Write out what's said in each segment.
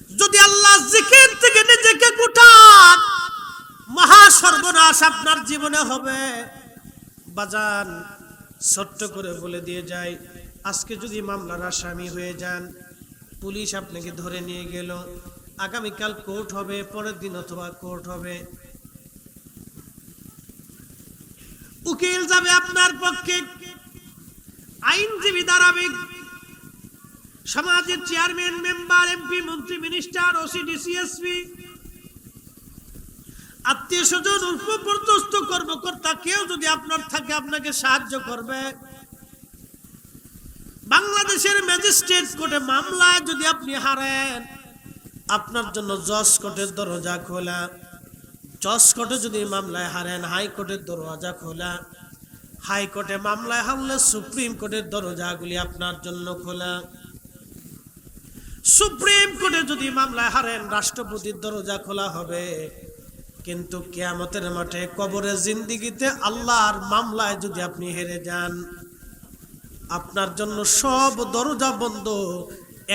যদি আল্লাহ জিকির থেকে নিজেকে গুটান, মহা সর্বনাশ আপনার জীবনে হবে। বাজান, ছোট্ট করে বলে দিয়ে যায়, আজকে যদি মামলার আসামি হয়ে যান, পুলিশ আপনাকে ধরে নিয়ে গেল, আগামীকাল কোর্ট হবে, পরের দিন অথবা কোর্ট হবে, উকিল যাবে আপনার পক্ষে, আইনজীবী দাঁড়াবে, সমাজের চেয়ারম্যান, মেম্বার, এমপি, মন্ত্রী, মিনিস্টার, ওসি, ডিসি, এসপি, আত্মীয় স্বজন, উপপদস্থ কর্মকর্তা কেউ যদি আপনার থাকে আপনাকে সাহায্য করবে। বাংলাদেশের ম্যাজিস্ট্রেট কোর্টে মামলায় যদি আপনি হারেন, আপনার জন্য জজ কোর্টের দরজা খোলা। জজ কোর্টে যদি মামলায় হারেন, হাইকোর্টের দরজা খোলা। হাইকোর্টে মামলায় হারলে সুপ্রিম কোর্টের দরজাগুলি আপনার জন্য খোলা। সুপ্রিম কোর্টে যদি মামলায় হারেন, রাষ্ট্রপতির দরজা খোলা হবে। কিন্তু কিয়ামতের মাঠে, কবরে জিন্দেগিতে আল্লাহর মামলায় যদি আপনি হেরে যান, আপনার জন্য সব দরজা বন্ধ,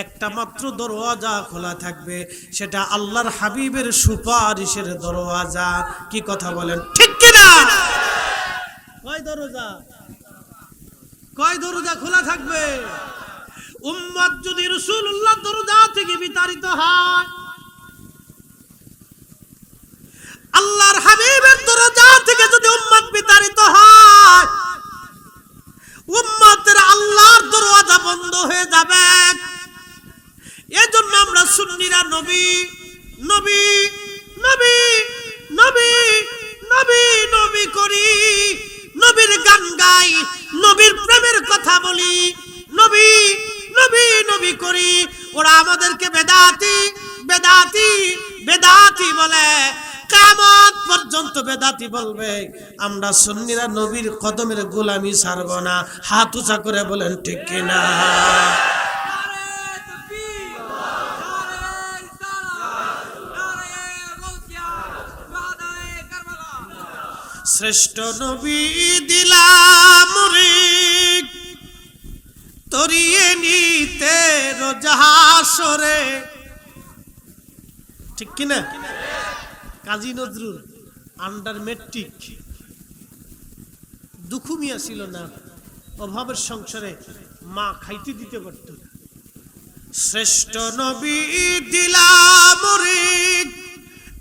একটা মাত্র দরওয়াজা খোলা থাকবে, সেটা আল্লাহর হাবিবের সুপারিশের দরওয়াজা। কি কথা বলেন, ঠিক কিনা? কয় দরজা খোলা থাকবে? উম্মত যদি রাসূলুল্লাহ দরজা থেকে বিতাড়িত হয়, আল্লাহর হাবিবের দরজা থেকে যদি উম্মত বিতাড়িত হয়, উম্মতের আল্লাহর দরওয়াজা বন্ধ হয়ে যাবে। এজন্য আমরা সুন্নিরা নবী নবী নবী নবী নবী নবী করি, নবীর গান গাই, নবীর প্রেমের কথা বলি, নবী নবী নবী করি। ওরা আমাদেরকে বেদাতি বেদাতি বেদাতি বলে, কিয়ামত পর্যন্ত বেদাতি বলবে। আমরা সুন্নিরা নবীর কদমের গোলামি ছাড়ব না। হাত উঁচা করে বলেন ঠিক কিনা? শ্রেষ্ঠ নবী দিলাম মুরিদ, তরিয়ে নিতে রোজাহাসরে। ঠিক কিনা? কাজী নজরুল আন্ডার মেট্রিক, দুখুমিয়া ছিল না, অভাবের সংসারে মা খাইতে দিতে পারত না। শ্রেষ্ঠ নবী দিলাম মুরিদ,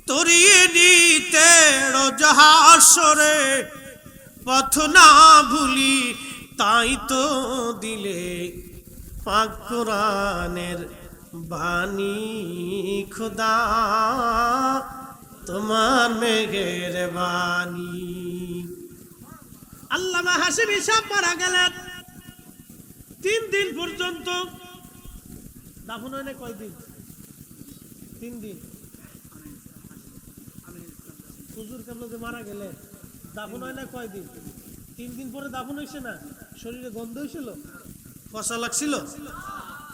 তরিয়ে নিতে রোজাহাসরে। পথ না ভুলি তাই তো দিলে পাক কোরআনের বাণী। খোদা তোমার মেঘের বাণী। আল্লামা হাশিমি সাহেব মারা গেলেন, 3 দিন পর্যন্ত দাফন হয় না। কয়দিন? 3 দিন। হুজুর কেবল যে মারা গেলে দাফন হয় না কয়দিন? 3 দিন পরে দাফন হয়েছে না? শরীরে গন্ধ হয়েছিল, পচা লাগছিল।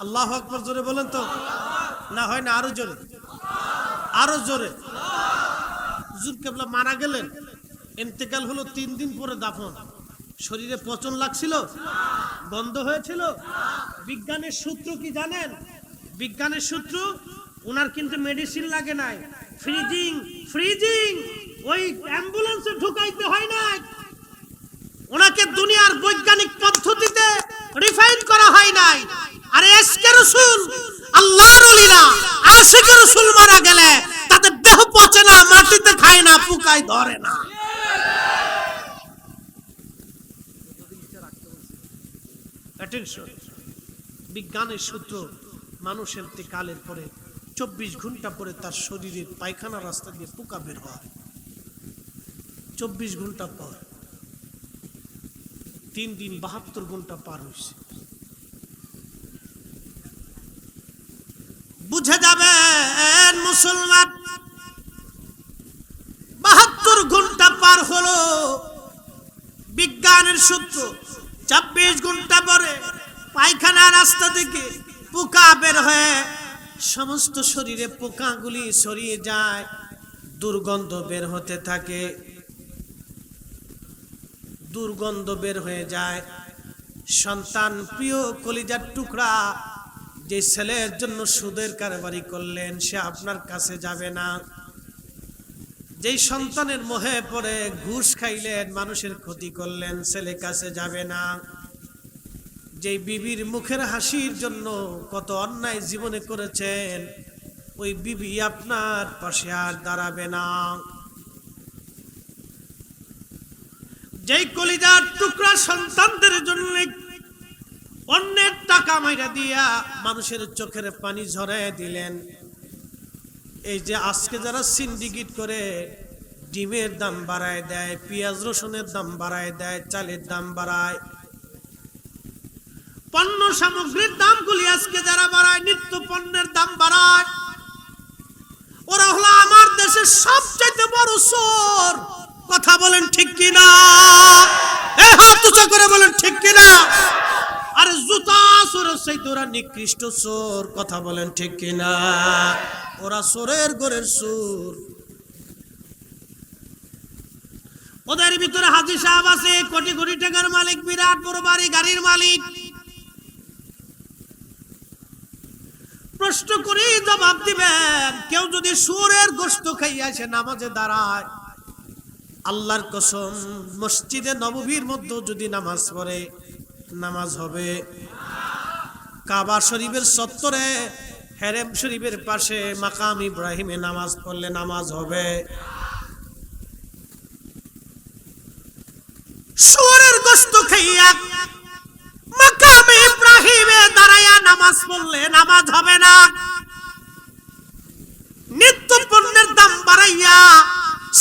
আল্লাহু আকবার জোরে বলেন তো। না হয় না, আরো জোরে, আরো জোরে। হুজুর কেবলা মারা গেলেন, ইন্তেকাল হলো 3 দিন পরে দাফন। শরীরে পচন লাগছিল, গন্ধ হয়েছিল। বিজ্ঞানের সূত্র কি জানেন? বিজ্ঞানের সূত্র, ওনার কিন্তু মেডিসিন লাগে নাই, ফ্রিজিং ফ্রিজিং ওই অ্যাম্বুলেন্সে ঢুকাইতে হয় না। ওনাকে দুনিয়ার বৈজ্ঞানিক পদ্ধতিতে রিফাইন করা হয় নাই। আর এশকে রাসূল, আল্লাহর ওলিরা আশিকে রাসূল মারা গেলে তাদের দেহ পচে না, মাটিতে খায় না, পোকায় ধরে না। অ্যাটেনশন, বিজ্ঞানের সূত্র, মানুষের ইন্তেকালের পরে 24 ঘন্টা পরে তার শরীরের পায়খানা রাস্তা দিয়ে পোকা বের হয়। 24 ঘন্টা পর, 3 দিন 72 ঘন্টা পার হয়েছে। বুঝে যাবেন মুসলমান, 72 ঘন্টা পার হলো। বিজ্ঞানের সূত্র, 24 ঘন্টা পরে পায়খানা রাস্তা থেকে পোকা বের হয়ে সমস্ত শরীরে পোকাগুলি ছড়িয়ে যায়, দুর্গন্ধ বের হতে থাকে, দুর্গন্ধ বের হয়ে যায়। সন্তান, প্রিয় কলিজার টুকরা যে ছেলের জন্য সুদের কারবারি করলেন সে আপনার কাছে যাবে না। যেই সন্তানের মোহে পড়ে ঘুষ খাইলেন, মানুষের ক্ষতি করলেন, ছেলে কাছে যাবে না। যেই বিবির মুখের হাসির জন্য কত অন্যায় জীবনে করেছেন, ওই বিবি আপনার পাশে আর দাঁড়াবে না। যেই কলিজার টুকরা সন্তানদের জন্য অন্যের টাকা মাইরা দিয়া মানুষের চোখের পানি ঝরায় দিলেন, এই যে আজকে যারা সিন্ডিকেট করে ডিমের দাম বাড়ায় দেয়, পেঁয়াজ রসুনের দাম বাড়ায় দেয়, চালের দাম বাড়ায়, পণ্য সামগ্রীর দামগুলি আজকে যারা বাড়ায়, নিত্য পণ্যের দাম বাড়ায়, ওরা হলো আমার দেশের সবচেয়ে বড় চোর। কথা বলেন ঠিক কিনা? এই হাত উঁচু করে বলেন ঠিক কিনা? আরে জুতা চোরের চাইতে ওরা নিকৃষ্ট চোর। কথা বলেন ঠিক কিনা? ওরা চোরের ঘরের চোর। ওদের ভিতরে হাজী সাহেব আছে, কোটি কোটি টাকার মালিক, বিরাট বড় বাড়ি গাড়ির মালিক। প্রশ্ন করে জবাব দিবেন, কেউ যদি সুরের গোশত খাইয়া সে নামাজে দাঁড়ায়, আল্লাহর কসম মসজিদে নববীর মধ্যে যদি নামাজ পড়ে নামাজ হবে। কাবা শরীফের চত্বরে হেরেম শরীফের পাশে মাকাম ইব্রাহিমে নামাজ পড়লে নামাজ হবে। সুরের গোশত খাইয়া মাকাম ইব্রাহিমে দাঁড়ায়া নামাজ পড়লে নামাজ হবে না। নিত্য পণ্যের দাম বাড়াইয়া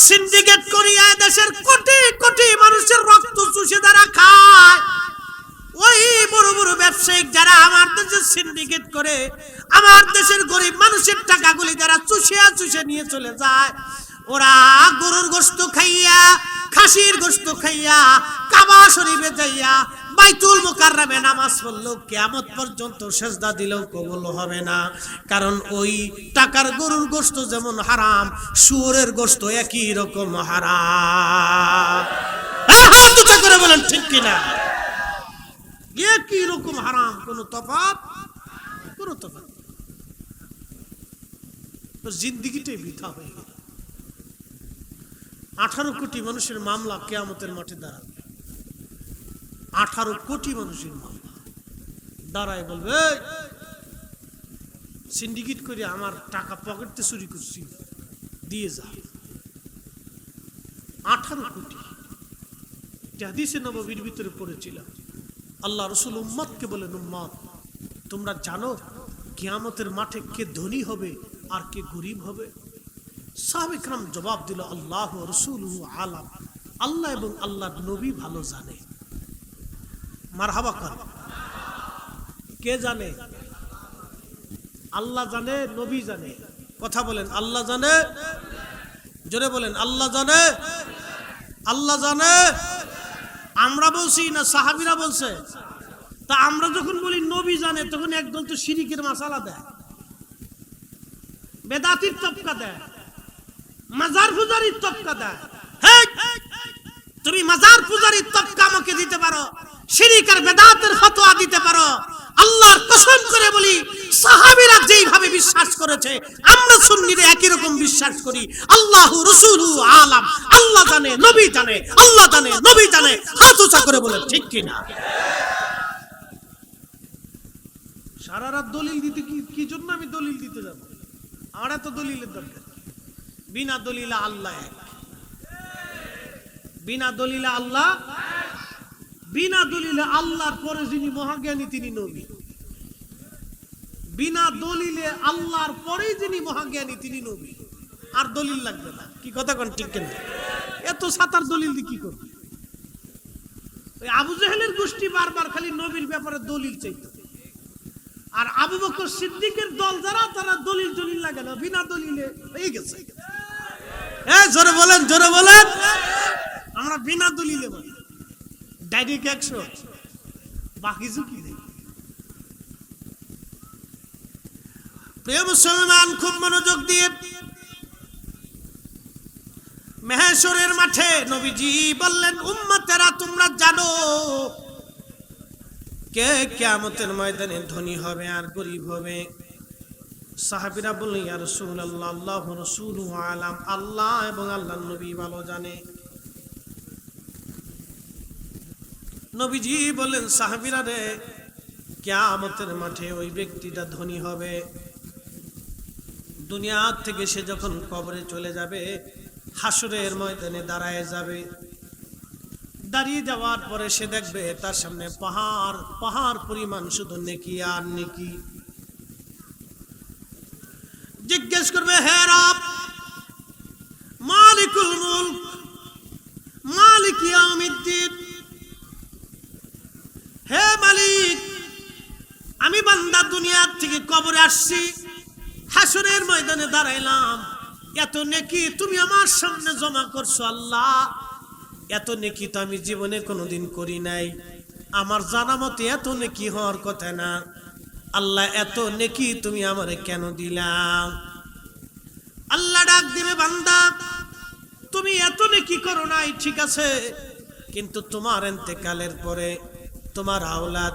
সিন্ডিকেট করিয়া দেশের কোটি কোটি মানুষের রক্ত চুষে যারা খায়, ওই বড় বড় ব্যবসায়িক যারা আমার দেশে সিন্ডিকেট করে আমার দেশের গরিব মানুষের টাকাগুলি যারা চুষিয়া চুষে নিয়ে চলে যায়, ওরা গরুর গোশত খাইয়া, খাসির গোশত খাইয়া, কাবা শরীফে যাইয়া বাইতুল মুকাররমে নামাজ পড়লেও কিয়ামত পর্যন্ত সিজদা দিলেও কবুল হবে না। কারণ ওই টাকার গরুর গোশত যেমন হারাম, শুয়োরের গোশত একই রকম হারাম। হাত উঁচু করে বলেন ঠিক কিনা? একই রকম হারাম, কোনো তফাৎ? কোনো তফাৎ। তো জিন্দেগিটাই বৃথা হয়ে গেল। 18 কোটি মানুষের মামলা কিয়ামতের মাঠে দাঁড়াবে। 18 কোটি মানুষের মামলা দাঁড়ায় বলবে, সিন্ডিকেট করে আমার টাকা পকেটে চুরি করছি, দিয়ে যা। 18 কোটি। হাদিসে নববীর ভিতরে পড়েছিলাম, আল্লাহ রাসূল উম্মতকে বলেন, উম্মত তোমরা জানো কিয়ামতের মাঠে কে ধনী হবে আর কে গরিব হবে? সাহাবায়ে কেরাম জবাব দিল, আল্লাহ ওয়া রাসূলুহু আলাম। আল্লাহ এবং আল্লাহর নবী ভালো জানে। মারহাবা কর। কে জানে? আল্লাহ জানে, নবী জানে। কথা বলেন, আল্লাহ জানে। জোরে বলেন, আল্লাহ জানে। আল্লাহ জানে। আমরা বলছি না সাহাবীরা বলছে? তা আমরা যখন বলি নবী জানে, তখন একদল তো শিরিকের মাসালা দেয়, বেদাতির তবকা দেয়, মাজার পূজারির তবকা দেয়। তুমি মাজার পূজারির তবকা আমাকে দিতে পারো, শিরিক আর বেদাতের ফতোয়া দিতে পারো, আল্লাহর কসম করে বলি সাহাবীরা যেইভাবে বিশ্বাস করেছে আমরা সুন্নিরা একই রকম বিশ্বাস করি। আল্লাহু রাসূলুহু আলাম। আল্লাহ জানে, নবী জানে। আল্লাহ জানে, নবী জানে। হাত উঁচা করে বলেন ঠিক কিনা? সারা রাত দলিল দিতে কি জন্য আমি দলিল দিতে যাব? আমার এত দলিলের দরকার? বিনা দলিলে আল্লাহ এক। বিনা দলিলে আল্লাহ, বিনা দলিলে আল্লাহর পরে যিনি মহাজ্ঞানী তিনি নবী। বিনা দলিলে আল্লাহর পরে যিনি মহাজ্ঞানী তিনি নবী। আর দলিল লাগবে না। কি কথা কোন ঠিক কেন? এত সাতার দলিল দিয়ে কি করবে? ওই আবু জেহেলের গোষ্ঠী বারবার খালি নবীর ব্যাপারে দলিল চাইতো, আর আবু বকর সিদ্দিকের দল যারা তারা দলিল দলিল লাগে না, বিনা দলিলে হয়ে গেছে। জোরে বলেন, জোরে বলেন। আমরা বিনা দলিলে বলি ডাইরেক্ট 100, বাকি ঝুঁকি নেই। প্রিয় মুসলমান, খুব মনোযোগ দিয়ে মেহেশরের মাঠে নবীজি বললেন, উম্মতেরা তোমরা জানো কে কিয়ামতের ময়দানে ধনী হবে আর গরিব হবে? সাহাবীরা বললেন, ইয়া রাসূলুল্লাহ, আল্লাহু রাসূলুহু আলাম, আল্লাহ এবং আল্লাহর নবী ভালো জানে। নবীজি বলেন, সাহাবীরা রে, কিয়ামতের মাঠে ওই ব্যক্তিটা ধনী হবে। দুনিয়া থেকে সে যখন কবরে চলে যাবে, হাসরের ময়দানে দাঁড়ায় যাবে। দাঁড়িয়ে যাওয়ার পরে সে দেখবে তার সামনে পাহাড় পাহাড় পরিমাণ শুধু নেকি আর নেকি। জিজ্ঞেস করবে, হে রব, মালিকুল মুলক, মালিক ইয়াউমিদ্দিন, হে মালিক, আমি বান্দা দুনিয়া থেকে কবরে আসছি, হাসরের ময়দানে দাঁড়াইলাম, এত নেকি তুমি আমার সামনে জমা করছো আল্লাহ, এত নেকি তো আমি জীবনে কোনোদিন করি নাই, আমার জানা মতে এত নেকি হওয়ার কথা না, আল্লাহ এত নেকি তুমি আমারে কেন দিলাম? আল্লাহ ডাক দিবে, বান্দা তুমি এত নেকি করো নাই ঠিক আছে, কিন্তু তোমার ইন্তেকালের পরে তোমার আওলাদ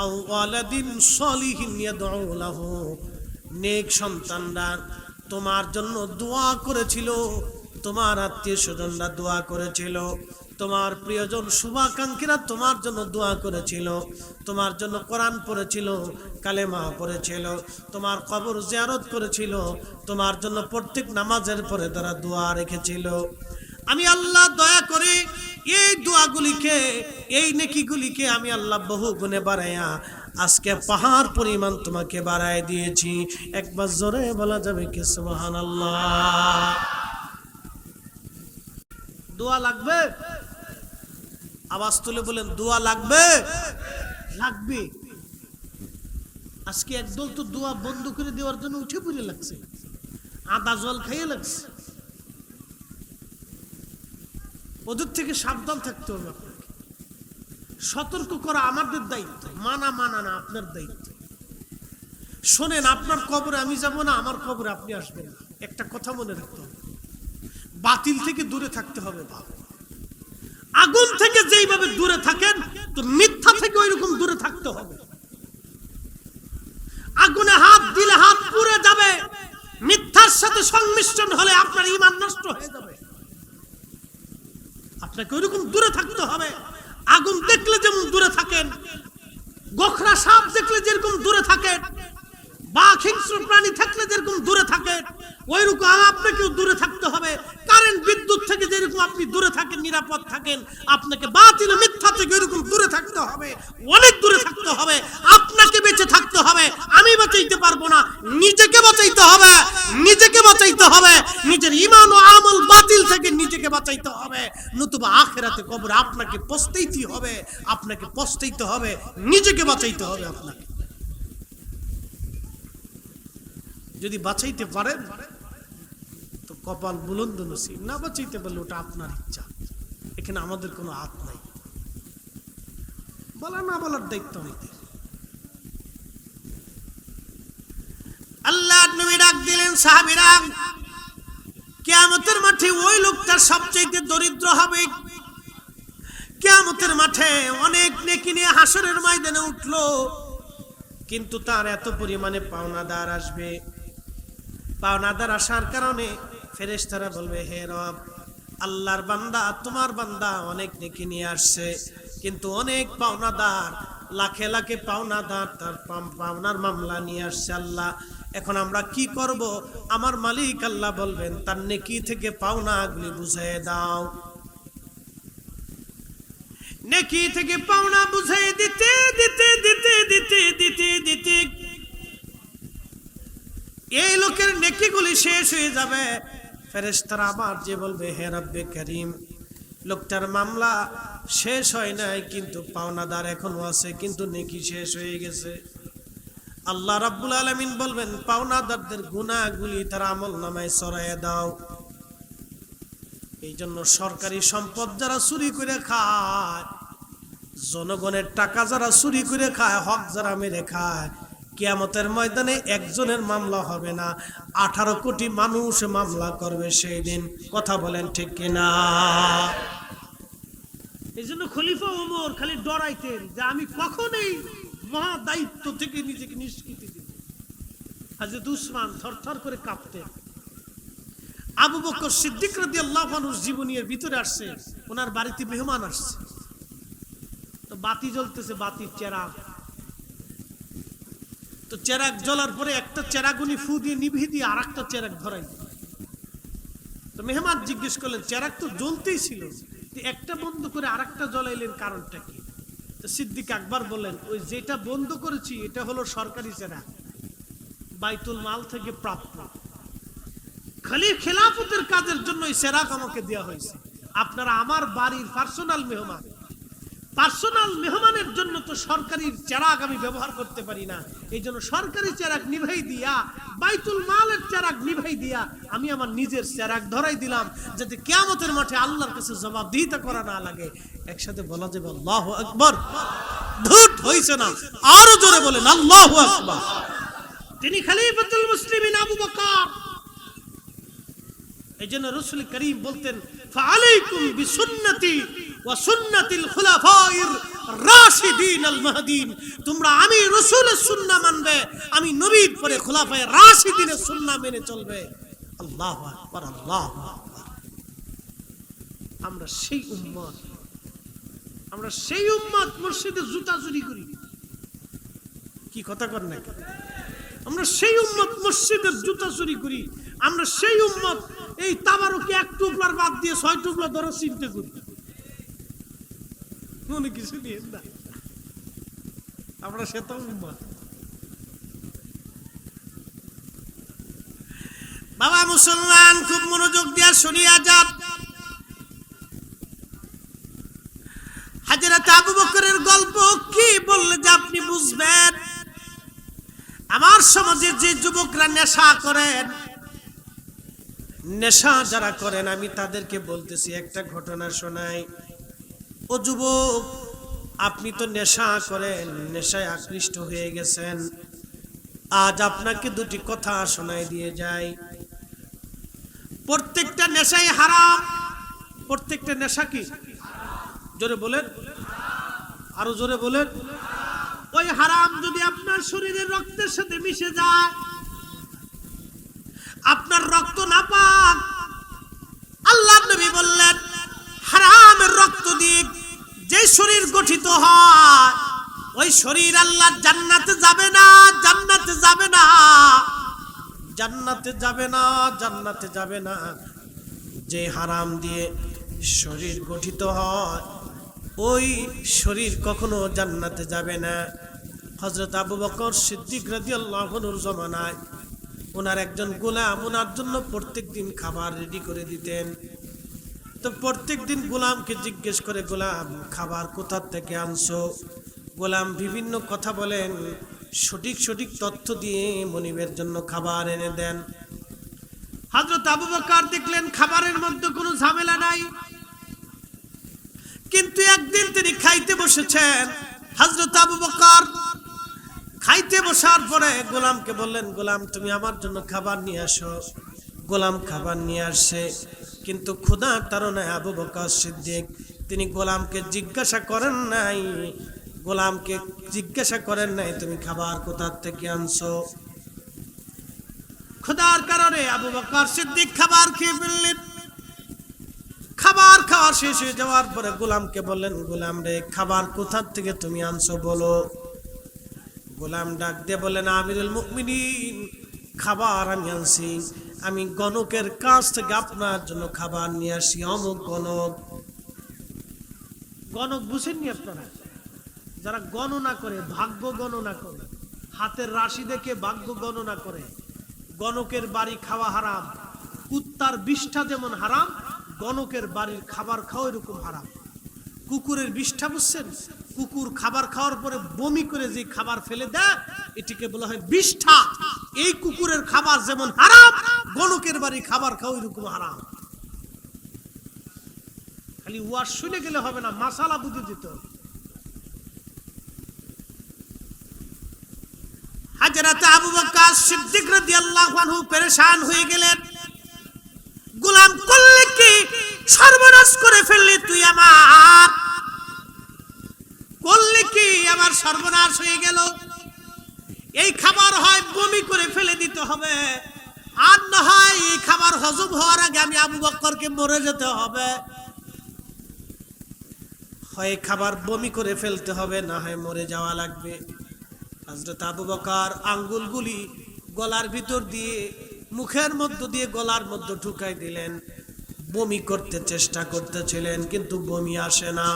আও ওয়ালাদিন সলিহিন ইয়াদউ লাহু, নেক সন্তানরা তোমার জন্য দোয়া করেছিল, তোমার আত্মীয় স্বজনরা দোয়া করেছিল, তোমার প্রিয়জন শুভাকাঙ্ক্ষীরা তোমার জন্য দোয়া করেছিল, তোমার জন্য কোরআন পড়েছিল, কালেমা পড়েছিল, তোমার কবর জিয়ারত করেছিল, তোমার জন্য প্রত্যেক নামাজের পরে তারা দোয়া রেখেছিল। আমি আল্লাহ দয়া করে এই দোয়াগুলিকে, এই নেকিগুলিকে আমি আল্লাহ বহু গুণে বাড়াইয়া আজকে পাহাড় পরিমাণ তোমাকে বাড়ায় দিয়েছি। একবার জোরে বলা যাবে কি সুবহানাল্লাহ? দোয়া লাগবে? আওয়াজ তুলে বলেন, দোয়া লাগবে? লাগবে। আজকে একদল তো দোয়া বন্ধ করে দেওয়ার জন্য উঠে পড়ে লাগছে, আদা জল খাইয়ে লাগছে। ওদের থেকে সাবধান থাকতে হবে আপনাকে, সতর্ক করা আমাদের দায়িত্ব, মানা না আপনার দায়িত্ব। শোনেন, আপনার কবরে আমি যাব না, আমার কবরে আপনি আসবেন না, একটা কথা মনে রাখতে হবে, বাতিল থেকে দূরে থাকতে হবে। আগুন থেকে যেইভাবে দূরে থাকেন, তো মিথ্যা থেকে ওইরকম দূরে থাকতে হবে। আগুনে হাত দিলে হাত পুড়ে যাবে, মিথ্যার সাথে সংমিশ্রণ হলে আপনার ঈমান নষ্ট হয়ে যাবে। আপনাকে ওইরকম দূরে থাকতে হবে। আগুন দেখলে যেমন দূরে থাকেন, গোখরা সাপ দেখলে যেরকম দূরে থাকেন, বাঘ হিংস্র প্রাণী থাকলে যেরকম দূরে থাকেন, ওইরকম আপনাকেও দূরে থাকতে হবে। কারেন্ট বিদ্যুৎ থেকে যেরকম আপনি দূরে থাকেন, নিরাপদ থাকেন, আপনাকে বাতিল মিথ্যা থেকে ওইরকম দূরে থাকতে হবে, অনেক দূরে থাকতে হবে। আপনাকে বেঁচে থাকতে হবে, আমি বাঁচাইতে পারবো না, নিজেকে বাঁচাইতে হবে, নিজেকে বাঁচাইতে হবে, নিজের ঈমান ও আমল বাতিল থেকে নিজেকে বাঁচাইতে হবে, নতুবা আখিরাতে কবরে আপনাকে পস্তাইতে হবে, আপনাকে পস্তাইতে হবে, নিজেকে বাঁচাইতে হবে। আপনাকে যদি বাঁচাইতে পারেন তো কপাল বুলন্দ নসিব, না বাঁচাইতে পারলে ওটা আপনার ইচ্ছা, এখানে আমাদের কোনো হাত নাই। বলা না বলার দায়িত্ব আমাদের। আল্লাহর নবী ডাক দিলেন, সাহাবীরা, কিয়ামতের মাঠে ওই লোকটা সবচেয়ে দরিদ্র হবে। কিয়ামতের মাঠে অনেক নেকি নিয়ে হাসরের ময়দানে উঠলো, কিন্তু তার এত পরিমাণে পাওনাদার আসবে। পাওনাদার আসার কারণে ফেরেশতারা বলবে, হে রব, আল্লাহর বান্দা, তোমার বান্দা অনেক নেকি নিয়ে আসছে, কিন্তু অনেক পাওনাদার, লাখে লাখে পাওনাদার তার পাওনার মামলা নিয়ে আসছে। আল্লাহ, এখন আমরা কি করব? আমার মালিক আল্লাহ বলবেন, তার নেকি থেকে পাওনাগুলি বুঝিয়ে দাও। নেকি থেকে পাওনা বুঝিয়ে দিতে দিতে দিতে দিতে দিতে দিতে এই লোকের নেকিগুলি শেষ হয়ে যাবে। ফেরেশতারা আবার যে বলবে, হে রব্বে করিম, লোকটার মামলা শেষ হয় নাই, কিন্তু পাওনাদার এখনো আছে, কিন্তু নেকি শেষ হয়ে গেছে। আল্লাহ রাব্বুল আলামিন বলবেন, পাওনাদারদের গুনাহগুলি তার আমলনামায় ছড়াইয়া দাও। এই জন্য সরকারি সম্পদ যারা চুরি করে খায়, জনগণের টাকা যারা চুরি করে খায়, হক যারা মেরে খায়, কিয়ামতের ময়দানে একজনের মামলা হবে না, 18 কোটি মানুষ মামলা করবে সেই দিন। কথা বলেন ঠিক কিনা? এই জন্য খলিফা ওমর খালি ডরাইতেন যে আমি কখনোই মহা দায়িত্ব থেকে নিজেকে নিষ্কৃতি দিব। হযরত উসমান থরথর করে কাঁপতেন। আবু বকর সিদ্দিক রাদিয়াল্লাহু আনহুর জীবনীর ভিতরে আসছে, ওনার বাড়িতে মেহমান আসছে, তো বাতি জ্বলতেছে, বাতির চেরাগ, তো চেরাগ জ্বলার পরে একটা চেরাগ উনি ফু দিয়ে নিভিয়ে দিয়ে আর একটা চেরাগ ধরাই। তো মেহমান জিজ্ঞেস করলেন, চেরাগ তো জ্বলতেই ছিল, একটা বন্ধ করে আর একটা জ্বলাইলেন, কারণটা কি? তো সিদ্দিক আকবর বললেন, ওই যেটা বন্ধ করেছি এটা হলো সরকারি চেরাগ, বাইতুল মাল থেকে প্রাপ্ত, খালি খেলাফতের কাজের জন্য এই চেরাগ আমাকে দেওয়া হয়েছে। আপনারা আমার বাড়ির পার্সোনাল মেহমান, পার্সোনাল মেহমানের জন্য তো সরকারি চেরাগ আমি ব্যবহার করতে পারি না, এই জন্য সরকারি চেরাগ নিভাই দিয়া বাইতুল মালের চেরাগ নিভাই দিয়া আমি আমার নিজের চেরাগ ধরাই দিলাম, যাতে কিয়ামতের মাঠে আল্লাহর কাছে জবাবদিহিতা করা না লাগে। একসাথে বলা যাবে আল্লাহু আকবার। ধুট হইছে না, আরো জোরে বলেন আল্লাহু আকবার। তিনি খলিফাতুল মুসলিমিন আবু বকর। এইজন্য রাসূল করিম বলতেন, ফাআলাইকুম বিসুন্নতি ওয়া সুন্নাতিল খুলাফায়ে রাশিদিন আল মাহদিন, তোমরা আমি রাসূলের সুন্নাহ মানবে, আমি নবীর পরে খুলাফায়ে রাশিদিনের সুন্নাহ মেনে চলবে। আল্লাহু আকবার, আল্লাহু আকবার। আমরা সেই উম্মত, আমরা সেই উম্মত মসজিদে জুতা চুরি করি, কি কথা কর না? আমরা সেই উম্মত মসজিদের জুতা চুরি করি, আমরা সেই উম্মত এই তাবারুকে এক টুকলার বাদ দিয়ে 6 টুকলা ধরে চিনতে করি, মনে কিছু নিয়ে না, আমরা সেটা উম্মত। বাবা মুসলমান খুব মনোযোগ দিয়ে শুনিয়া যান। হযরত আবু বকরের গল্প কি বললে যে আপনি বুঝবেন। আমার সমাজে যে যুবকরা নেশা করেন, নেশা যারা করেন, আমি তাদেরকে বলতেছি একটা ঘটনা শোনাই। ও যুবক, আপনি তো নেশা করেন, নেশায় আকৃষ্ট হয়ে গেছেন, আজ আপনাকে দুটি কথা শোনাই দিয়ে যাই। প্রত্যেকটা নেশাই হারাম। প্রত্যেকটা নেশা কি? জোরে বলেন, আরো জোরে বলেন। ওই হারাম যদি আপনার শরীরের রক্তের সাথে মিশে যায়, আপনার রক্ত নাপাক, আল্লাহর নবী বললেন হারামের রক্ত দিয়ে যে শরীর গঠিত হয়, ওই শরীর আল্লাহ জান্নাতে যাবে না, জান্নাতে যাবে না, জান্নাতে যাবে না, জান্নাতে যাবে না। যে হারাম দিয়ে শরীর গঠিত হয়, ওই শরীর কখনো জান্নাতে যাবে না। হযরত আবু বকর সিদ্দিক রাদিয়াল্লাহু আনহুর জামানায় ওনার একজন গোলাম ওনার জন্য প্রত্যেকদিন খাবার রেডি করে দিতেন। তো প্রত্যেকদিন গোলামকে জিজ্ঞেস করে, গোলাম খাবার কোথা থেকে আনছো? গোলাম বিভিন্ন কথা বলেন, সঠিক সঠিক তথ্য দিয়ে মনিবের জন্য খাবার এনে দেন। হযরত আবু বকর দেখলেন খাবারের মধ্যে কোনো ঝামেলা নাই, কিন্তু একদিন তিনি খাইতে বসেছেন। হযরত আবু বকর খাইতে বসার পরে গোলামকে বললেন, গোলাম তুমি আমার জন্য খাবার নিয়ে আসো। গোলাম খাবার নিয়ে আসে, কিন্তু ক্ষুধার তাড়নায় আবু বকর সিদ্দিক তিনি গোলামকে জিজ্ঞাসা করেন নাই, গোলামকে জিজ্ঞাসা করেন নাই তুমি খাবার কোথা থেকে আনছো। ক্ষুধার কারণে আবু বকর সিদ্দিক খাবার খেয়ে ফেললেন। খাবার খাওয়া শেষ হয়ে যাওয়ার পরে গোলামকে বললেন, গোলাম রে খাবার কোথা থেকে তুমি আনছো বলো। গোলাম ডাক দিয়ে বলেন, আমিরুল মুমিনিন খাবার আমি আনছি, আমি গণকের কাছ থেকে আপনার জন্য খাবার নিয়ে আসি। অমুক গণক। গণক বুঝেননি আপনারা? যারা গণনা করে, ভাগ্য গণনা করে, হাতের রাশি দেখে ভাগ্য গণনা করে, গণকের বাড়ি খাওয়া হারাম। কুত্তার বিষ্ঠা যেমন হারাম, গণকের বাড়ির খাবার খাওয়া এরকম হারাম। কুকুরের বিষ্ঠা বুঝছেন? কুকুর খাবার খাওয়ার পরে বমি করে যে খাবার ফেলে দেয়, এটিকে বলা হয় বিষ্ঠা। এই কুকুরের খাবার যেমন হারাম, গণকের বাড়ি খাবার খাওয়া এরকম হারাম। খালি ওয়াজ শুনে গেলে হবে না, মাসালা বুঝে দিতে হবে। হযরত আবু বকর সিদ্দিক রাদিয়াল্লাহু আনহু পেরেশান হয়ে গেলেন। গোলাম করলে কি? সর্বনাশ করে ফেললি তুই আমার। করলে কি আমার সর্বনাশ হয়ে গেল। এই খাবার হয় বমি করে ফেলে দিতে হবে, আর না হয় এই খাবার হজম হওয়ার আগে আমি আবু বকরকে মরে যেতে হবে। হয় খাবার বমি করে ফেলতে হবে, না হয় মরে যাওয়া লাগবে। হযরত আবু বকর আঙ্গুলগুলি গলার ভিতর দিয়ে মুখের মধ্য দিয়ে গলার মধ্যে ঢুকাই দিলেন। বমি করতে চেষ্টা করতেছিলেন, কিন্তু বমি আসে না।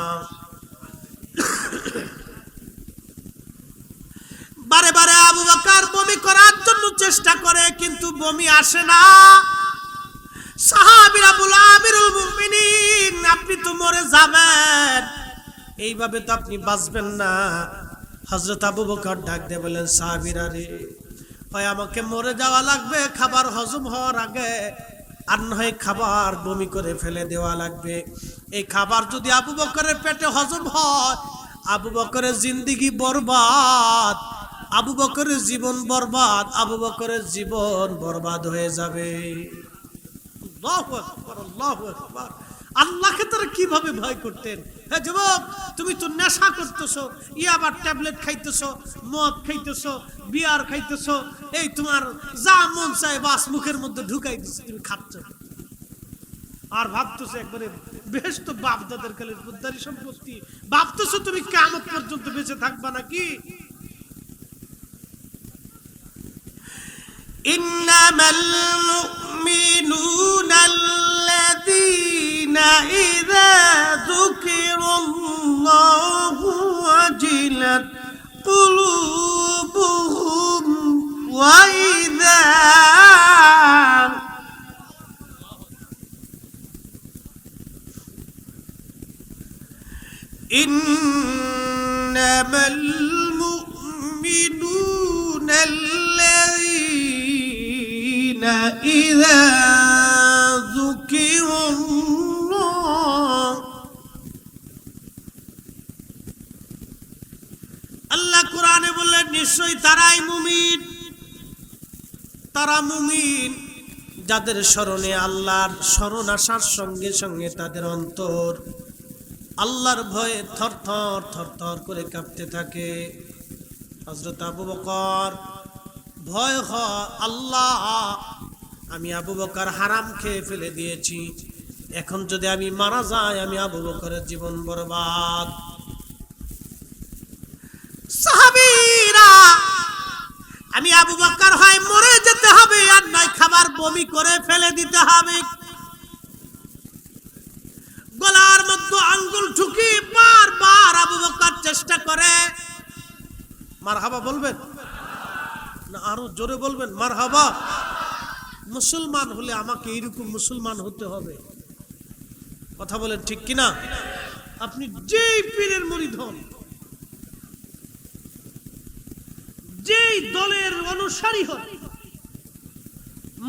বারে বারে আবু বকর বমি করার জন্য চেষ্টা করে, কিন্তু বমি আসে না। সাহাবীরা বলে, আমিরুল মুমিনিন, আপনি তো মরে যাবেন, এইভাবে তো আপনি বাঁচবেন না। হযরত আবু বকর ডাক দিয়ে বলেন, সাহাবীরা রে, হয় আমাকে মরে যাওয়া লাগবে খাবার হজম হওয়ার আগে, আর নয় খাবার বমি করে ফেলে দেওয়া লাগবে। এই খাবার যদি আবু বকরের পেটে হজম হয়, আবু বকরের জিন্দেগি বরবাদ, আবু বকরের জীবন বরবাদ, আবু বকরের জীবন বরবাদ হয়ে যাবে। আল্লাহু আকবার, আল্লাহু আকবার। আল্লাহকে তারা কিভাবে ভয় করতেন। হ্যাঁ যুবক, তুমি তো নেশা করতেছো, ইয়াবার ট্যাবলেট খাইতেছো, মদ খাইতেছো, বিয়ার খাইতেছো, এই তোমার যা মন চায় বাস মুখের মধ্যে ঢুকাই দিচ্ছে, তুমি খাচ্ছ আর ভাবতেছো একবারে বেহেশত বাপ দাদের কালের উদ্ধারি সম্পত্তি, ভাবতেছো তুমি কিয়ামত পর্যন্ত বেঁচে থাকবা নাকি। ইন্নামাল মুমিনুনা আল্লাযীনা ইযা যুকিরাল্লাহু ওয়াজিলাত কুলুবুহুম ওয়া ইযা ইন্নামাল মুমিনুনা আল্লাযীনা ইযা যুকিরাল্লাহ, আল্লাহ কোরআনে বললেন নিশ্চয়ই তারাই মুমিন, তারা মুমিন যাদের স্মরণে আল্লাহর স্মরণ আসার সঙ্গে সঙ্গে তাদের অন্তর আল্লাহর ভয়ে থরথর থরথর করে কাঁপতে থাকে। হযরত আবু বকর ভয় হয়, আল্লাহ আমি আবু বকর হারাম খেয়ে ফেলে দিয়েছি, এখন যদি আমি মারা যাই আমি আবু বকরের জীবন বরবাদ। সাহাবীরা, আমি আবু বকর হয় মরে যেতে হবে, আর নয় খাবার বমি করে ফেলে দিতে হবে। গলার মধ্যে আঙ্গুল ঢুকি বারবার আবু বকর চেষ্টা করে। মারহাবা বলবেন না আরো জোরে বলবেন? মারহাবা। মুসলমান হলে আমাকে এরকম মুসলমান হতে হবে, কথা বলেন ঠিক কিনা? আপনি যেই পীরের মুরিদ হন, যেই দলের অনুসারী হন,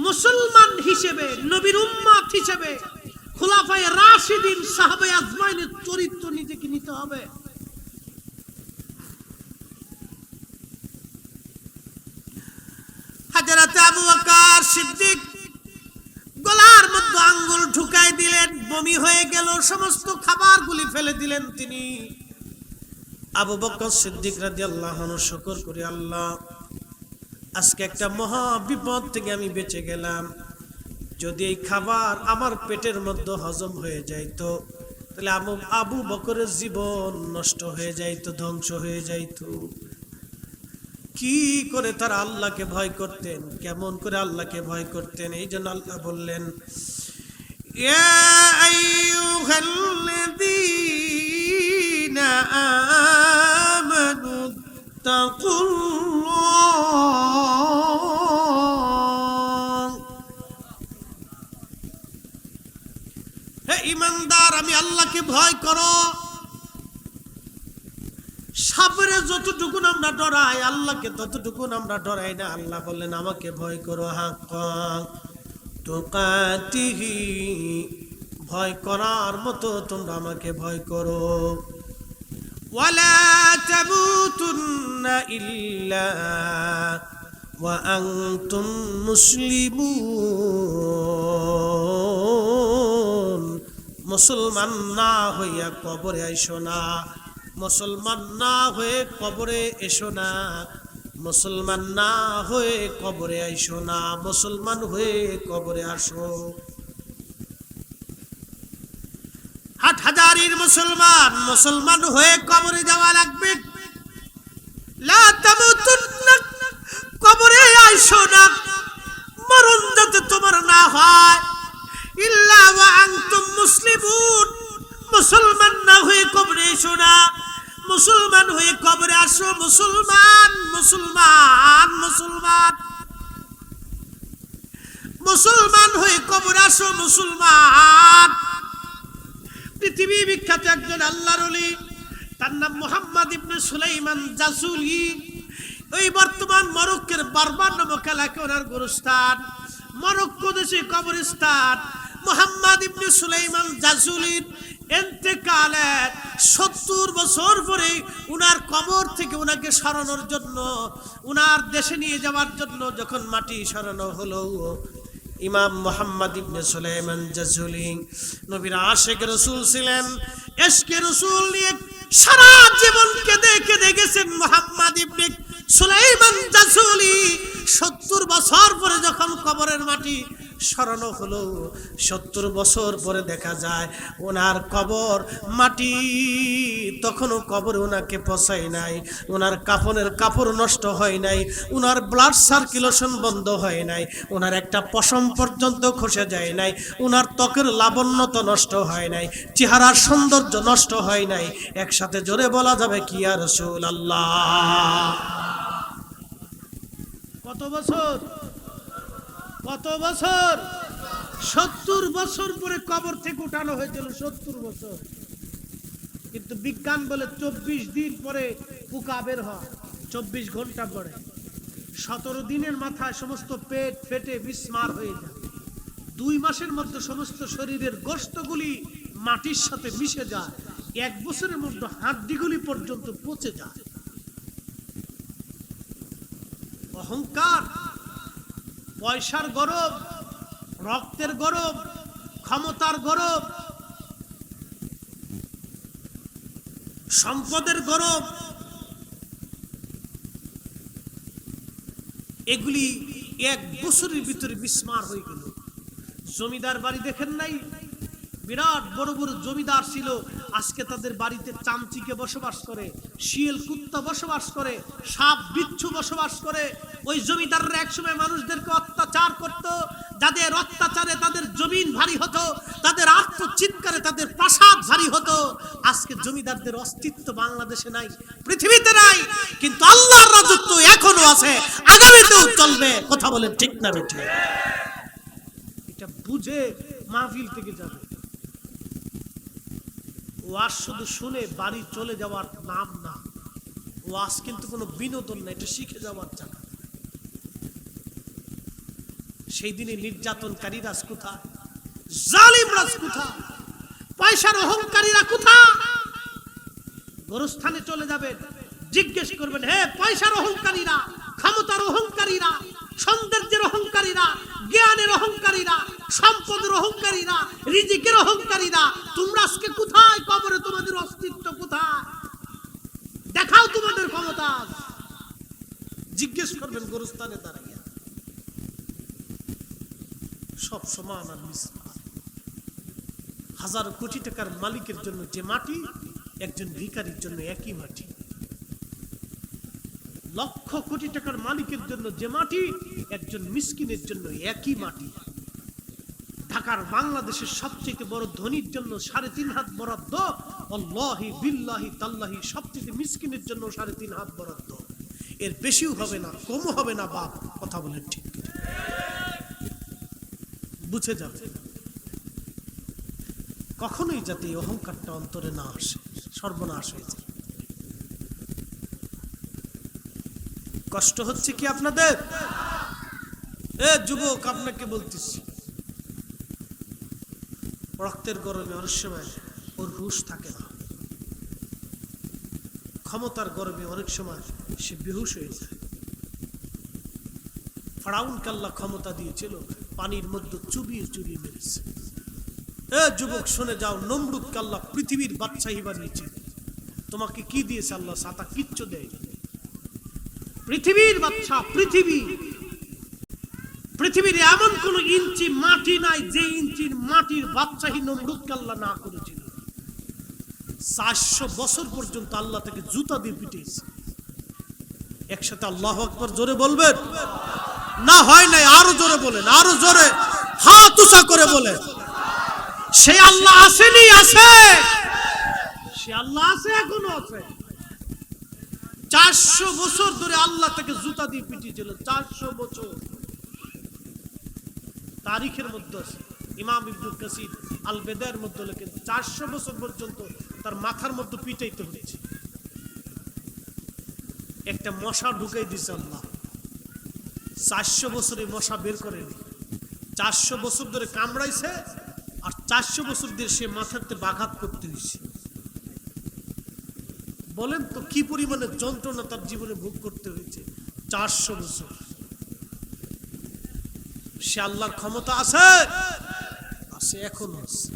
মুসলমান হিসেবে, নবীর উম্মত হিসেবে, খুলাফায়ে রাশিদিন সাহাবায়ে আজমাইনের চরিত্র নিজেকে নিতে হবে। হযরত আবু বকর সিদ্দিক গলার মধ্যে আঙ্গুল ঢুকাই দিলেন, বমি হয়ে গেল, সমস্ত খাবারগুলি ফেলে দিলেন তিনি। আবু বকর সিদ্দিক রাদিয়াল্লাহু আনহু শুকর করে, আল্লাহ আজকে একটা মহা বিপদ থেকে আমি বেঁচে গেলাম। যদি এই খাবার আমার পেটের মধ্যে হজম হয়ে যাইতো, তাহলে আবু বকরের জীবন নষ্ট হয়ে যাইতো, ধ্বংস হয়ে যাইতো। কি করে তারা আল্লাহকে ভয় করতেন, কেমন করে আল্লাহকে ভয় করতেন। এই জন্য আল্লাহ বললেন, ইয়া আইয়ুহাল্লাযীনা আমানু তাকুল্লাহ, হে ঈমানদার, আমি আল্লাহকে ভয় করো। সাবরে যতটুকু আমরা ডরাই, আল্লাহকে ততটুকু আমরা ডরাই না। আল্লাহ বললেন আমাকে ভয় করো, হাক্কা তুকাতিহি, ভয় করার মতো তোমরা আমাকে ভয় করো। ওয়ালা তামুতুন্না ইল্লা ওয়া আনতুম মুসলিমুন, মুসলমান না হইয়া কবরে আইসো না, মুসলমান না হয়ে কবরে এসো না, মুসলমান না হয়ে কবরে আইসো না, মুসলমান হয়ে কবরে আসো। হাটহাজারির মুসলমান, মুসলমান হয়ে কবরে যাওয়া লাগবে। লা তামুতুন্না, কবরে আইসো না, মরণ যাতে তোমার না হয়, ইল্লা ওয়া আনতুম মুসলিমুন, মুসলমান না হয়ে কবরে এসো না, মুসলমান হয়ে কবরে আসো। মুসলমান মুসলমান মুসলমান মুসলমান হয়ে কবরে আসো মুসলমান। পৃথিবী বিখ্যাত একজন আল্লাহর ওলি, তার নাম মুহাম্মদ ইবনে সুলাইমান জাসুলি। ওই বর্তমান মরক্কোর বারবার নামক এলাকায় ওনার গোরস্থান, মরক্কো দেশে কবরস্থান। মুহাম্মদ ইবনে সুলাইমান জাসুলির ইন্তেকালের 70 বছর পরে উনার কবর থেকে উনাকে সরানোর জন্য, উনার দেশে নিয়ে যাওয়ার জন্য যখন মাটি সরানো হলো, ইমাম মুহাম্মদ ইবনে সুলাইমান জাসুলি নবীর আশিক রাসূল ছিলেন। ইশকে রাসূল নিয়ে সারা জীবন কেঁদে কেঁদে গেছেন মুহাম্মদ ইবনে সুলাইমান জাসুলি। 70 বছর পরে যখন কবরের মাটি সরানো হলো, 70 বছর পরে দেখা যায় ওনার কবর মাটি তখনও কবরে ওনাকে পৌঁছায় নাই, ওনার কাফনের কাপড় নষ্ট হয় নাই, ওনার ব্লাড সার্কুলেশন বন্ধ হয় নাই, ওনার একটা পশম পর্যন্ত খসে যায় নাই, ওনার ত্বকের লাবণ্যতা নষ্ট হয় নাই, চেহারার সৌন্দর্য নষ্ট হয় নাই। একসাথে জোরে বলা যাবে কি ইয়া রাসূলুল্লাহ। কত বছর? কত বছর? 70 বছর পরে কবর থেকে উঠানো হয়েছিল, 70 বছর। কিন্তু বিজ্ঞান বলে 24 দিন পরে পোকা বের হয়, 24 ঘন্টা পরে। 17 দিনের মাথায় সমস্ত পেট ফেটে বিস্মার হয়ে যায়। 2 মাসের মধ্যে সমস্ত শরীরের গোশতগুলি মাটির সাথে মিশে যায়। 1 বছরের মধ্যে হাড্ডিগুলি পর্যন্ত পচে যায়। অহংকার, পয়সার গরব, রক্তের গরব, ক্ষমতার গরব, সম্পদের গরব, এগুলি 1 বছরের ভিতরে বিস্মার হয়ে গেল। জমিদার বাড়ি দেখেন নাই? বিরাট বড় বড় জমিদার ছিল, আজকে তাদের বাড়িতে চামচিকে বসবাস করে, শিয়াল কুত্তা বসবাস করে, সাপ বিচ্ছু বসবাস করে। ওই জমিদাররা একসময় মানুষদেরকে অত্যাচার করত, যাদের অত্যাচারে তাদের জমিন ভারী হতো, তাদের আত্মচিৎকারে তাদের প্রাসাদ ভারী হতো। আজকে জমিদারদের অস্তিত্ব বাংলাদেশে নাই, পৃথিবীতে নাই, কিন্তু আল্লাহর রাজত্ব এখনো আছে, আগামীতেও চলবে। কথা বলেন ঠিক না বেঠিক? এটা বুঝে মাহফিল থেকে যাবে। ওয়াজ শুধু শুনে বাড়ি চলে যাওয়ার নাম না, ওয়াজ কিন্তু কোনো বিনোদন না, এটা শিখে যাওয়ার জায়গা। সেই দিনে নির্যাতনকারীরা কোথায়? জালিমরা কোথায়? পয়সার অহংকারীরা কোথায়? গোরস্থানে চলে যাবেন, জিজ্ঞেস করবেন, হে পয়সার অহংকারীরা, ক্ষমতার অহংকারীরা, সৌন্দর্যের অহংকারীরা, জ্ঞানের অহংকারীরা, সম্পদের অহংকারীরা, রিজিকের অহংকারীরা, তোমরা আজকে কোথায়? কবরে তোমাদের অস্তিত্ব কোথায়? দেখাও তোমাদের ক্ষমতা। জিজ্ঞেস করবেন গোরস্থানে দাঁড়াইয়া। সব সমান আর মিশ্র। হাজার কোটি টাকার মালিকের জন্য যে মাটি, একজন ভিখারির জন্য একই মাটি। লক্ষ কোটি টাকার মালিকের জন্য যে মাটি, একজন মিসকিনের জন্য একই মাটি। ঢাকার বাংলাদেশের সবচেয়ে বড় ধনীর জন্য 3.5 হাত বরাদ্দ, আল্লাহি বিল্লাহি তাল্লাহি সবচেয়ে মিসকিনের জন্য 3.5 হাত বরাদ্দ। এর বেশিও হবে না, কমও হবে না। বাপ, কথা বলেন ঠিক? বুঝে যাবে। কখনোই যাতে অহংকারটা অন্তরে না আসে, সর্বনাশ হয়ে যায়। কষ্ট হচ্ছে কি আপনাদের? যুবক, আপনাকে বলতেছি, রক্তের গরমে অনেক সময় ওর হুঁশ থাকে না, ক্ষমতার গরমে অনেক সময় সে বেহুশ হয়ে যায়। ফেরাউনকে আল্লাহ ক্ষমতা দিয়েছিল, পানির মধ্যে চুবিয়ে চুবিয়ে মেরেছে। যুবক শুনে যাও, নমরুদকে আল্লাহ পৃথিবীর বাদশাহী বানিয়েছে, তোমাকে কি দিয়েছে আল্লাহ? ছাতা কিচ্ছু দেয়। পৃথিবীর বাচ্চা, পৃথিবীর এমন কোন ইঞ্চি মাটি নাই যে ইঞ্চির মাটির বাচ্চাহীন নমরুদকে আল্লাহ না করেছিল। 400 বছর পর্যন্ত আল্লাহ তাকে জুতা দিয়ে পিটিয়েছে। একসাথে আল্লাহু আকবার জোরে বলবেন না? হয় নাই, আরো জোরে বলেন, আরো জোরে হাত উঁচা করে বলেন। সে আল্লাহ আসেনি, আছে, সে আল্লাহ আছে, এখনো আছে। 400 বছর ধরে আল্লাহ তাকে জুতা দিয়ে পিটিয়েছিল। 400 বছর তারিখের মধ্যে আছে। ইমাম ইবনুল কাসির আল বেদায়ের মধ্যে লেখেন 400 বছর পর্যন্ত তার মাথার মধ্যে পিটাইতে হয়েছে। একটা মশা ঢুকাই দিয়েছে আল্লাহ। 400 বছরে মশা বের করেনি। 400 বছর ধরে কামড়াইছে, আর 400 বছর ধরে সে মাথাতে বাঘাত করতে হয়েছে। বলেন তো কি পরিমাণে যন্ত্রণা তার জীবনে ভোগ করতে হয়েছে 400 বছর। সে আল্লাহর ক্ষমতা আছে, আছে, এখনো আছে।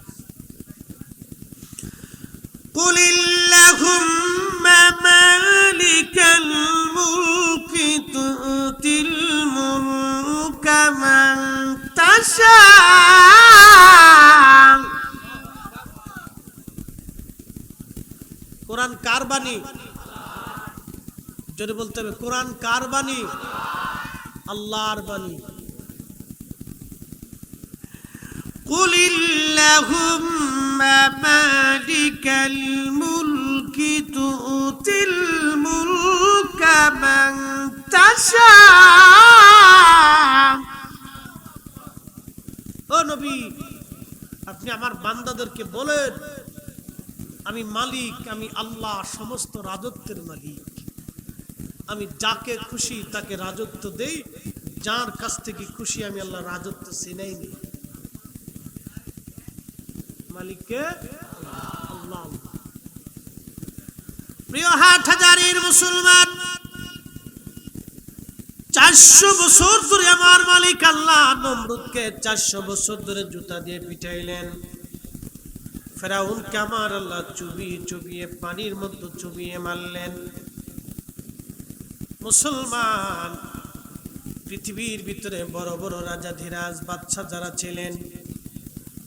قل اللهم مالك الملك تؤتي الملك من تشاء। কোরআন কার বাণী? যদি বলতে হবে কোরআন কার বাণী? আল্লাহর বাণী। قل اللهم مالك الملك تؤتي الملك من تشاء। ও নবী, আপনি আমার বান্দাদেরকে বলেন আমি মালিক, আমি আল্লাহ, সমস্ত রাজত্বের মালিক। আমি যাকে খুশি তাকে রাজত্ব দেই, যার কাছ থেকে খুশি আমি আল্লাহ রাজত্ব ছিনাই নেই। মালিককে আল্লাহ। প্রিয় হাটহাজারীর মুসলমান, 400 বছর ধরে আমার মালিক আল্লাহ নমরুদকে 400 বছর ধরে জুতা দিয়ে পিটাইলেন। ফেরাউনকে আমার আল্লাহ চুবিয়ে চুবিয়ে পানির মধ্যে চুবিয়ে মারলেন। মুসলমান, পৃথিবীর ভিতরে বড় বড় রাজাধিরাজ বাদশা যারা ছিলেন,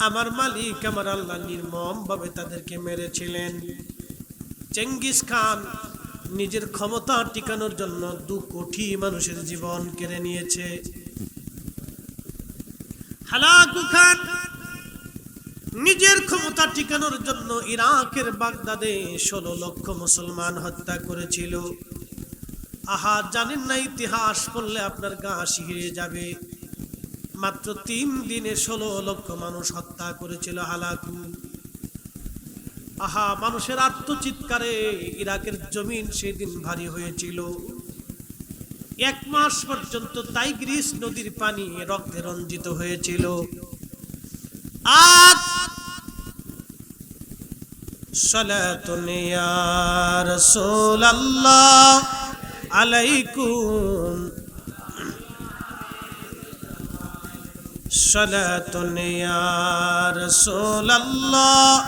আমার মালিক আমার আল্লাহ নির্মম ভাবে তাদেরকে মেরেছিলেন। চেঙ্গিস খান নিজের ক্ষমতা টিকানোর জন্য 2 কোটি মানুষের জীবন কেড়ে নিয়েছে। হালাকু খান নিজের ক্ষমতা টিকানোর জন্য ইরাকের বাগদাদে 16 লক্ষ মুসলমান হত্যা করেছিল। আহা, জানেন না? ইতিহাস পড়লে আপনার গা শিহরে যাবে। মাত্র 3 দিনে 16 লক্ষ মানুষ হত্যা করেছিল হালাকু। আহা, মানুষের আর্তচিৎকারে ইরাকের জমিন সেদিন ভারী হয়েছিল। 1 মাস পর্যন্ত টাইগ্রিস নদীর পানি রক্তে রঞ্জিত হয়েছিল। আজ সালাতুন ইয়া রাসূলুল্লাহ আলাইকুম, সালাতুন ইয়া রাসূলুল্লাহ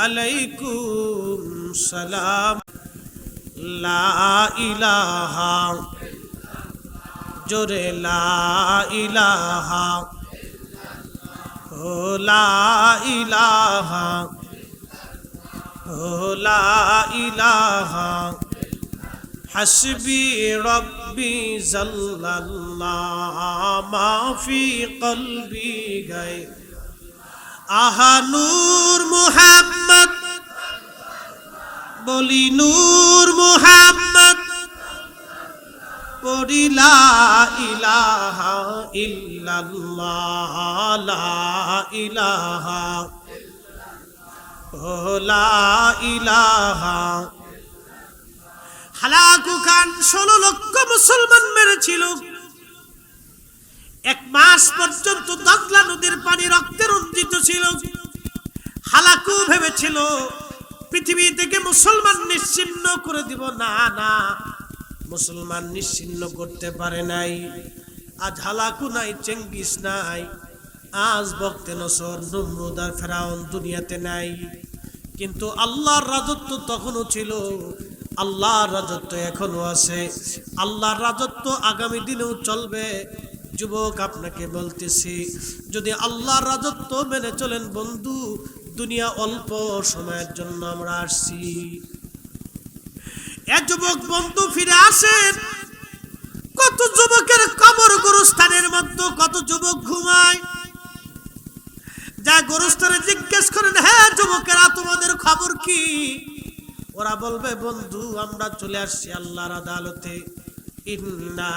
আলাইকুম সালাম। লা ইলাহা, জোরে লা ইলাহা, ও লা ইলাহা, ও লা ইলাহা, হাসবি রব্বি জাল্লাল্লাহ মা ফি কলবি গায়। আহা নূর মুহাম্মদ, বলি নূর মুহাম্মদ, পড়ি লা ইলাহা ইল্লাল্লাহ, লা ইলাহা, ও লা ইলাহা। হালাকু খান 16 লক্ষ মুসলমান মেরেছিল। 1 মাস পর্যন্ত দগলা নদীর পানি রক্তে রঞ্জিত ছিল। হালাকু ভেবেছিল পৃথিবী থেকে মুসলমান নিশ্চিহ্ন করে দিব। না না, মুসলমান নিশ্চিহ্ন করতে পারে নাই। আজ হালাকু নাই, চেঙ্গিস নাই, আজ বক্তে নসর, নমরুদ আর ফেরাউন দুনিয়াতে নাই। কিন্তু আল্লাহর রাজত্ব তখনও ছিল, আল্লাহর রাজত্ব এখনো আছে, আল্লাহর রাজত্ব আগামী দিনেও চলবে। যুবক আপনাকে বলতেছি, যদি আল্লাহর রাজত্ব মেনে চলেন বন্ধু, দুনিয়া অল্প সময়ের জন্য আমরা আসছি। এ যুবক বন্ধু ফিরে আসেন। কত যুবকের কবর গোরস্থানের মধ্যে কত যুবক ঘুমায়, যা গোরস্থানে জিজ্ঞেস করেন, হ্যাঁ যুবকেরা তোমাদের খবর কি? ওরা বলবে, বন্ধু আমরা চলে আসছি আল্লাহর আদালতে। ইন্না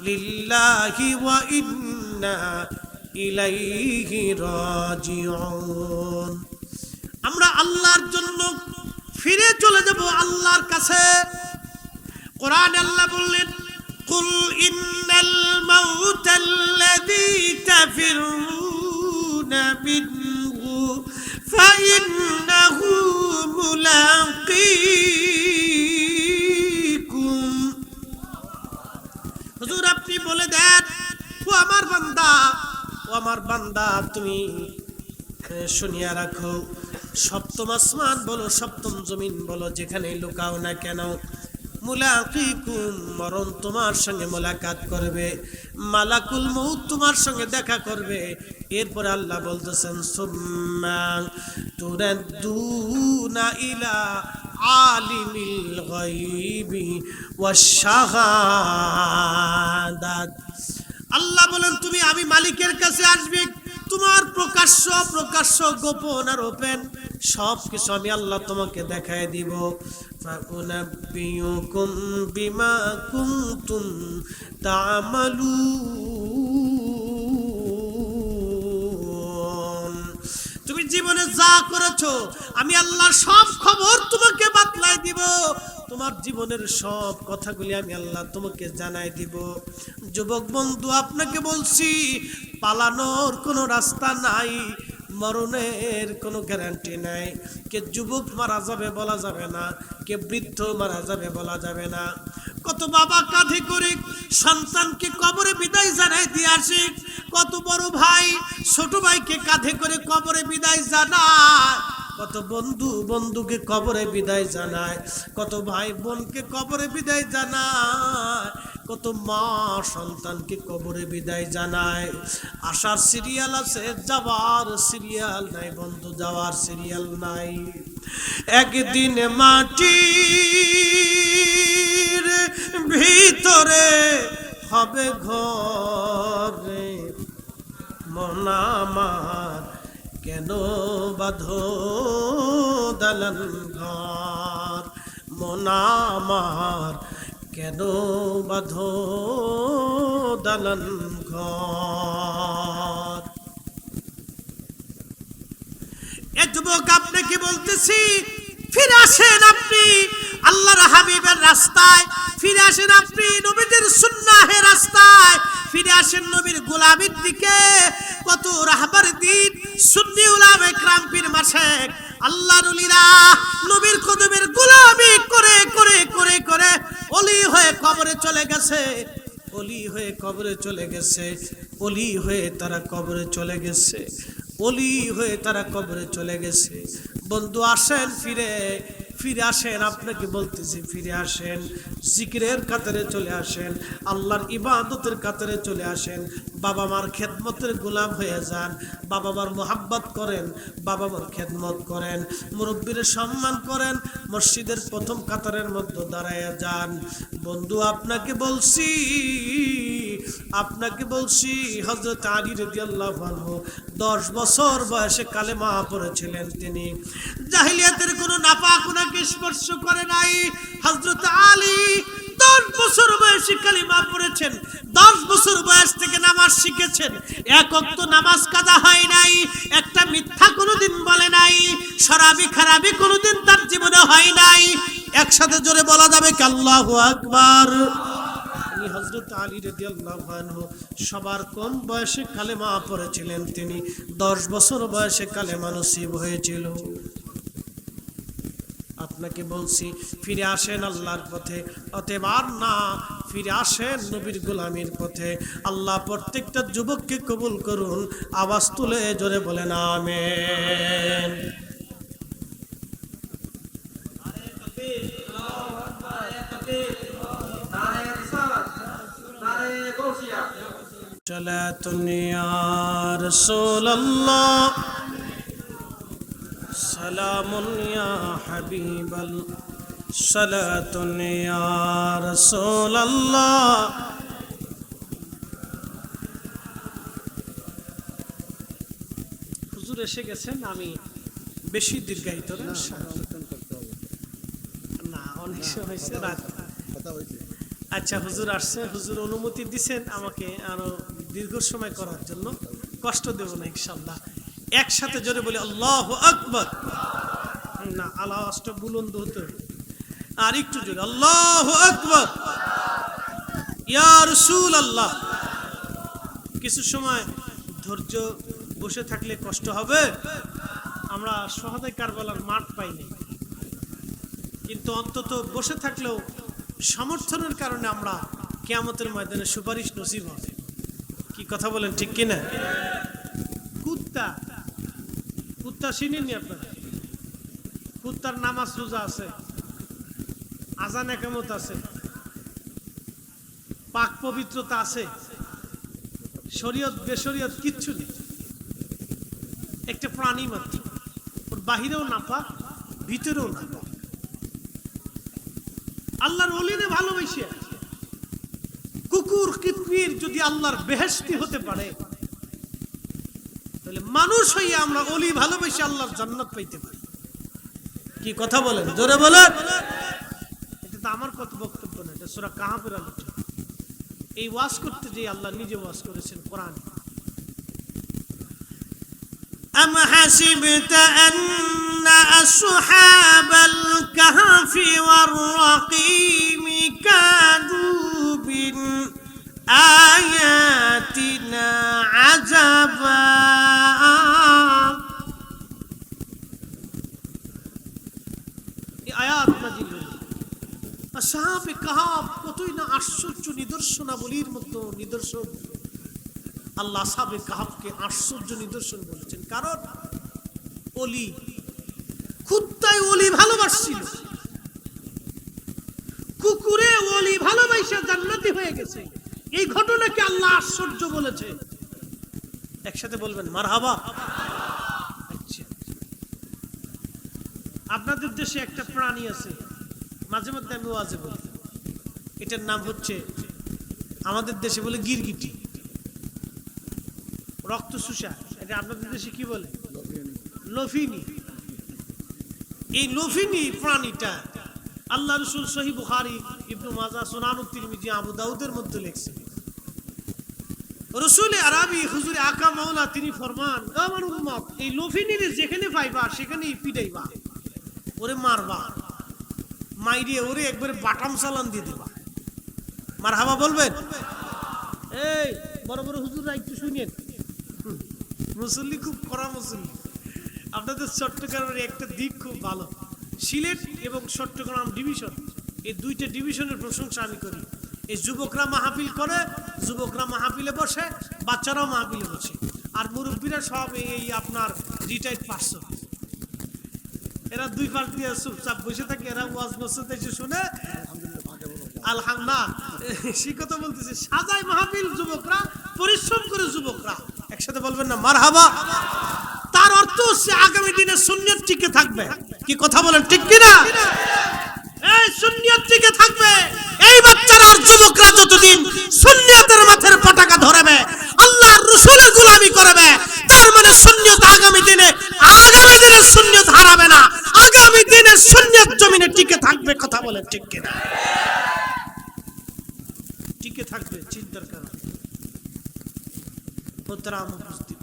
লিল্লাহি ওয়া ইন্না ইলাইহি রাজিউন। আমরা আল্লাহর জন্য ফিরে চলে যাব আল্লাহর কাছে। কোরআনে আল্লাহ বললেন, কুল ইন্নাল মাউতাল্লাযী তাফিরুনা মিনহু ফাইন্নাহু মুলাকীকুম। হুজুর আপনি বলে দেন, ও আমার বান্দা, ও আমার বান্দা, তুমি শুনিয়া রাখো, সপ্তম আসমান বলো, সপ্তম জমিন বলো, যেখানে লুকাও না কেন, মুলাকীকুম, মরণ তোমার সঙ্গে মোলাকাত করবে, মালাকুল মউত তোমার সঙ্গে দেখা করবে। এরপরে আল্লাহ বলতেছেন, সুম্মা তুরাদ্দুনা ইলা আলিমিল গায়বি ওয়াশ শাহাদাত। আল্লাহ বলেন, তুমি আমি মালিকের কাছে আসবে, তোমার প্রকাশ্য প্রকাশ্য, গোপন আর ওপেন সব কিছু আমি আল্লাহ তোমাকে দেখায় দিব। ফাউনাব্বিউকুম বিমা কুনতুম তা'মালুন। তুমি জীবনে যা করেছো আমি আল্লাহর সব খবর তোমাকে বাতলাই দিব, তোমার জীবনের সব কথাগুলি আমি আল্লাহ তোমাকে জানাই দিব। যুবক বন্ধু আপনাকে বলছি, পালানোর কোনো রাস্তা নাই, মরণের কোনো গ্যারান্টি নাই। কে যুবক মারা যাবে বলা যাবে না, কে বৃদ্ধ মারা যাবে বলা যাবে না। কত বাবা কাঁধে করে সন্তানকে কবরে বিদায় জানাই দিয়ে আসে, কত বড় ভাই ছোট ভাইকে কাঁধে করে কবরে বিদায় জানায়, কত বন্ধু বন্ধুকে কবরে বিদায় জানায়, কত ভাই বোনকে কবরে বিদায় জানায়, কত মা সন্তানকে কবরে বিদায় জানায়। আসার সিরিয়াল আছে, যাওয়ার সিরিয়াল নাই বন্ধু, যাওয়ার সিরিয়াল নাই। একদিন মাটির ভিতরে হবে ঘরে, মন আমার কেন বাঁধো দালান ঘর, মন আমার কেন বাঁধো দালান ঘর। এ যুবক আপনাকে বলতেছি, ফিরে আসেন আপনি আল্লাহর হাবিবের রাস্তায়, ফিরে আসেন আপনি নবীদের সুন্নাহের রাস্তায়, ফিরে আসেন নবীর গোলামীর দিকে। কত রাহবার দিন সুন্নি উলামা ইকরাম পীর মাশায়েখ আল্লাহর ওলিরা নবীর কদমের গোলামি করে করে করে করে ওলি হয়ে কবরে চলে গেছে, ওলি হয়ে কবরে চলে গেছে, ওলি হয়ে তারা কবরে চলে গেছে, ওলি হয়ে তারা কবরে চলে গেছে। বন্ধু আসেন, ফিরে ফিরে আসেন, আপনাকে বলতেছি ফিরে আসেন, জিকিরের কাতারে চলে আসেন, আল্লাহর ইবাদতের কাতারে চলে আসেন, বাবা মার খেদমতের গোলাম হয়ে যান, বাবা মার মোহাব্বত করেন, বাবা মার খেদমত করেন, মুরব্বীর সম্মান করেন, মসজিদের প্রথম কাতারের মধ্যে দাঁড়ায় যান। বন্ধু আপনাকে বলছি, আপনাকে বলছি, হযরত আলী রাদিয়াল্লাহু আনহু 10 বছর বয়সে কালেমা পড়েছিলেন। তিনি জাহিলিয়াতের কোনো নাপাকুনাকে স্পর্শ করে নাই। হযরত আলী 10 বছর বয়সে কালেমা পড়েছেন, 10 বছর বয়স থেকে নামাজ শিখেছেন, এক ওয়াক্ত নামাজ কাজা হয় নাই, একটা মিথ্যা কোনোদিন বলে নাই, শরাবি খারাবি কোনোদিন তার জীবনে হয় নাই। একসাথে জোরে বলা যাবে কি আল্লাহু আকবার। হযরত আলী রাদিয়াল্লাহু আনহু সবার কম বয়সে কালেমা পড়েছিলেন, তিনি 10 বছর বয়সে কালেমা নসিব হয়েছিল। আপনাকে বলছি ফিরে আসেন আল্লাহর পথে, অতএব আর না, ফিরে আসেন নবীর গোলামীর পথে। আল্লাহ প্রত্যেকটা যুবককে কবুল করুন, আওয়াজ তুলে জোরে বলেন আমিন। সালাতুন ইয়া রাসূলুল্লাহ সালামুন ইয়া হাবিবাল সালাতুন ইয়া রাসূলুল্লাহ। হুজুর এসে গেছেন, আমি বেশি দীর্ঘায়িত না, অনেক সময় হয়েছে রাত। আচ্ছা, হুজুর আসছে, হুজুর অনুমতি দিছেন আমাকে আরো দীর্ঘ সময় করার জন্য, কষ্ট দেব না ইনশাআল্লাহ। একসাথে জোরে বলি আল্লাহু আকবার। না, আওয়াজটা বুলন্দ হতে হবে, আর একটু জোরে আল্লাহু আকবার। ইয়া রাসূলুল্লাহ। কিছু সময় ধৈর্য বসে থাকলে কষ্ট হবে। আমরা শহীদে কারবালার মাঠ পাইনি, কিন্তু অন্তত বসে থাকলেও সমর্থনের কারণে আমরা কিয়ামতের ময়দানে সুপারিশ নসিব হবে। কি কথা বলেন, ঠিক কিনা? কুত্তা কুত্তা চিনেননি আপনারা? কুত্তার নামাজ রোজা আছে, আজান একামত আছে, পাক পবিত্রতা আছে, শরীয়ত বেশরীয়ত কিচ্ছু নেই। একটা প্রাণী মাত্র, ওর বাহিরেও না পাক, ভিতরেও না পাক। আল্লাহর ওলিরে ভালোবাসে কুকুর কিতমির যদি আল্লাহর বেহেশতি হতে পারে, তাহলে মানুষ হইয়া আমরা ওলি ভালোবাসে আল্লাহর জান্নাত পাইতে পারি। কি কথা বলেন, জোরে বলেন। এটা তো আমার কত বক্তব্য না, এটা সূরা কাহাফের আলোচনা। এই ওয়াজ করতে যে আল্লাহ নিজে ওয়াজ করেছেন কোরআন। أم حسبت أن أصحاب الكهف والرقيم كانوا من آياتنا عجبا আয়াত নাযিল হলো। আসহাবে কাহাফ কতই না আশ্চর্য নিদর্শনাবলীর মতো নিদর্শন। আল্লাহ আসহাবে কাহাফকে আশ্চর্য নিদর্শন বলেছেন, কারণ ওলি, কুত্তায় ওলি ভালোবাসছিল, কুকুরে ওলি ভালোবাসা জান্নাতি হয়ে গেছে। এই ঘটনাকে আল্লাহ আশ্চর্য বলেছে। একসাথে বলবেন মারহাবা। আচ্ছা, আপনাদের দেশে একটা প্রাণী আছে, মাঝে মধ্যে আমি ওয়াজে বলি, এটার নাম হচ্ছে, আমাদের দেশে বলে গিরগিটি, রক্ত শুষা। এটা আপনাদের দেশে কি বলে? লফিনী। এই লফিনী প্রাণীটা আল্লাহ রাসূল সহিহ বুখারী, ইবনে মাজাহ, সুনানুত তিরমিজি, আবু দাউদের মধ্যে লেখছে। রাসূল আরবি হুজুর আকা মাওলা তিনি ফরমান, আমার উম্মত এই লফিনীরে যেখানে পাইবা সেখানেই পিটাইবা, ওরে মারবা, মাইরে ওরে একবারে বাটাম চালান দিয়ে দিবা। মারহাবা বলবেন। এই বড় বড় হুজুররা একটু শুনেন, মুসল্লি খুব কড়া মুসল্লি। আপনাদের চট্টগ্রামের একটা দিক খুব ভালো, সিলেট এবং চট্টগ্রাম ডিভিশন, এই দুইটা ডিভিশনের প্রশংসা আমি করি। এই যুবকরা মাহফিল করে, যুবকরা মাহফিলে বসে, বাচ্চারাও মাহফিলে বসে, আর মুরব্বীরা সব এই আপনার রিটায়ার্ড পার্সন। এরা দুই পাশ দিয়ে চুপচাপ বসে থাকে, এরা ওয়াজ মসজিদে এসে শুনে আলহামদুলিল্লাহ। সেই কথা বলতেছে, সাজায় মাহফিল যুবকরা, পরিশ্রম করে যুবকরা। একসাথে বলবেন না মারহাবা। তার অর্থ হচ্ছে আগামী দিনে সুন্নাত টিকে থাকবে। কি কথা বলেন, ঠিক কিনা? এই সুন্নাত টিকে থাকবে। এই বাচ্চারা আর যুবকরা যতদিন সুন্নাতের মাথার পতাকা ধরবে, আল্লাহর রাসূলের গোলামি করবে, তার মানে সুন্নাত আগামী দিনে সুন্নাত হারাবে না, আগামী দিনে সুন্নাত জমিনে টিকে থাকবে। কথা বলেন, ঠিক কিনা? টিকে থাকবে, চিন্তার কারণ। মোহতারাম উপস্থিতি,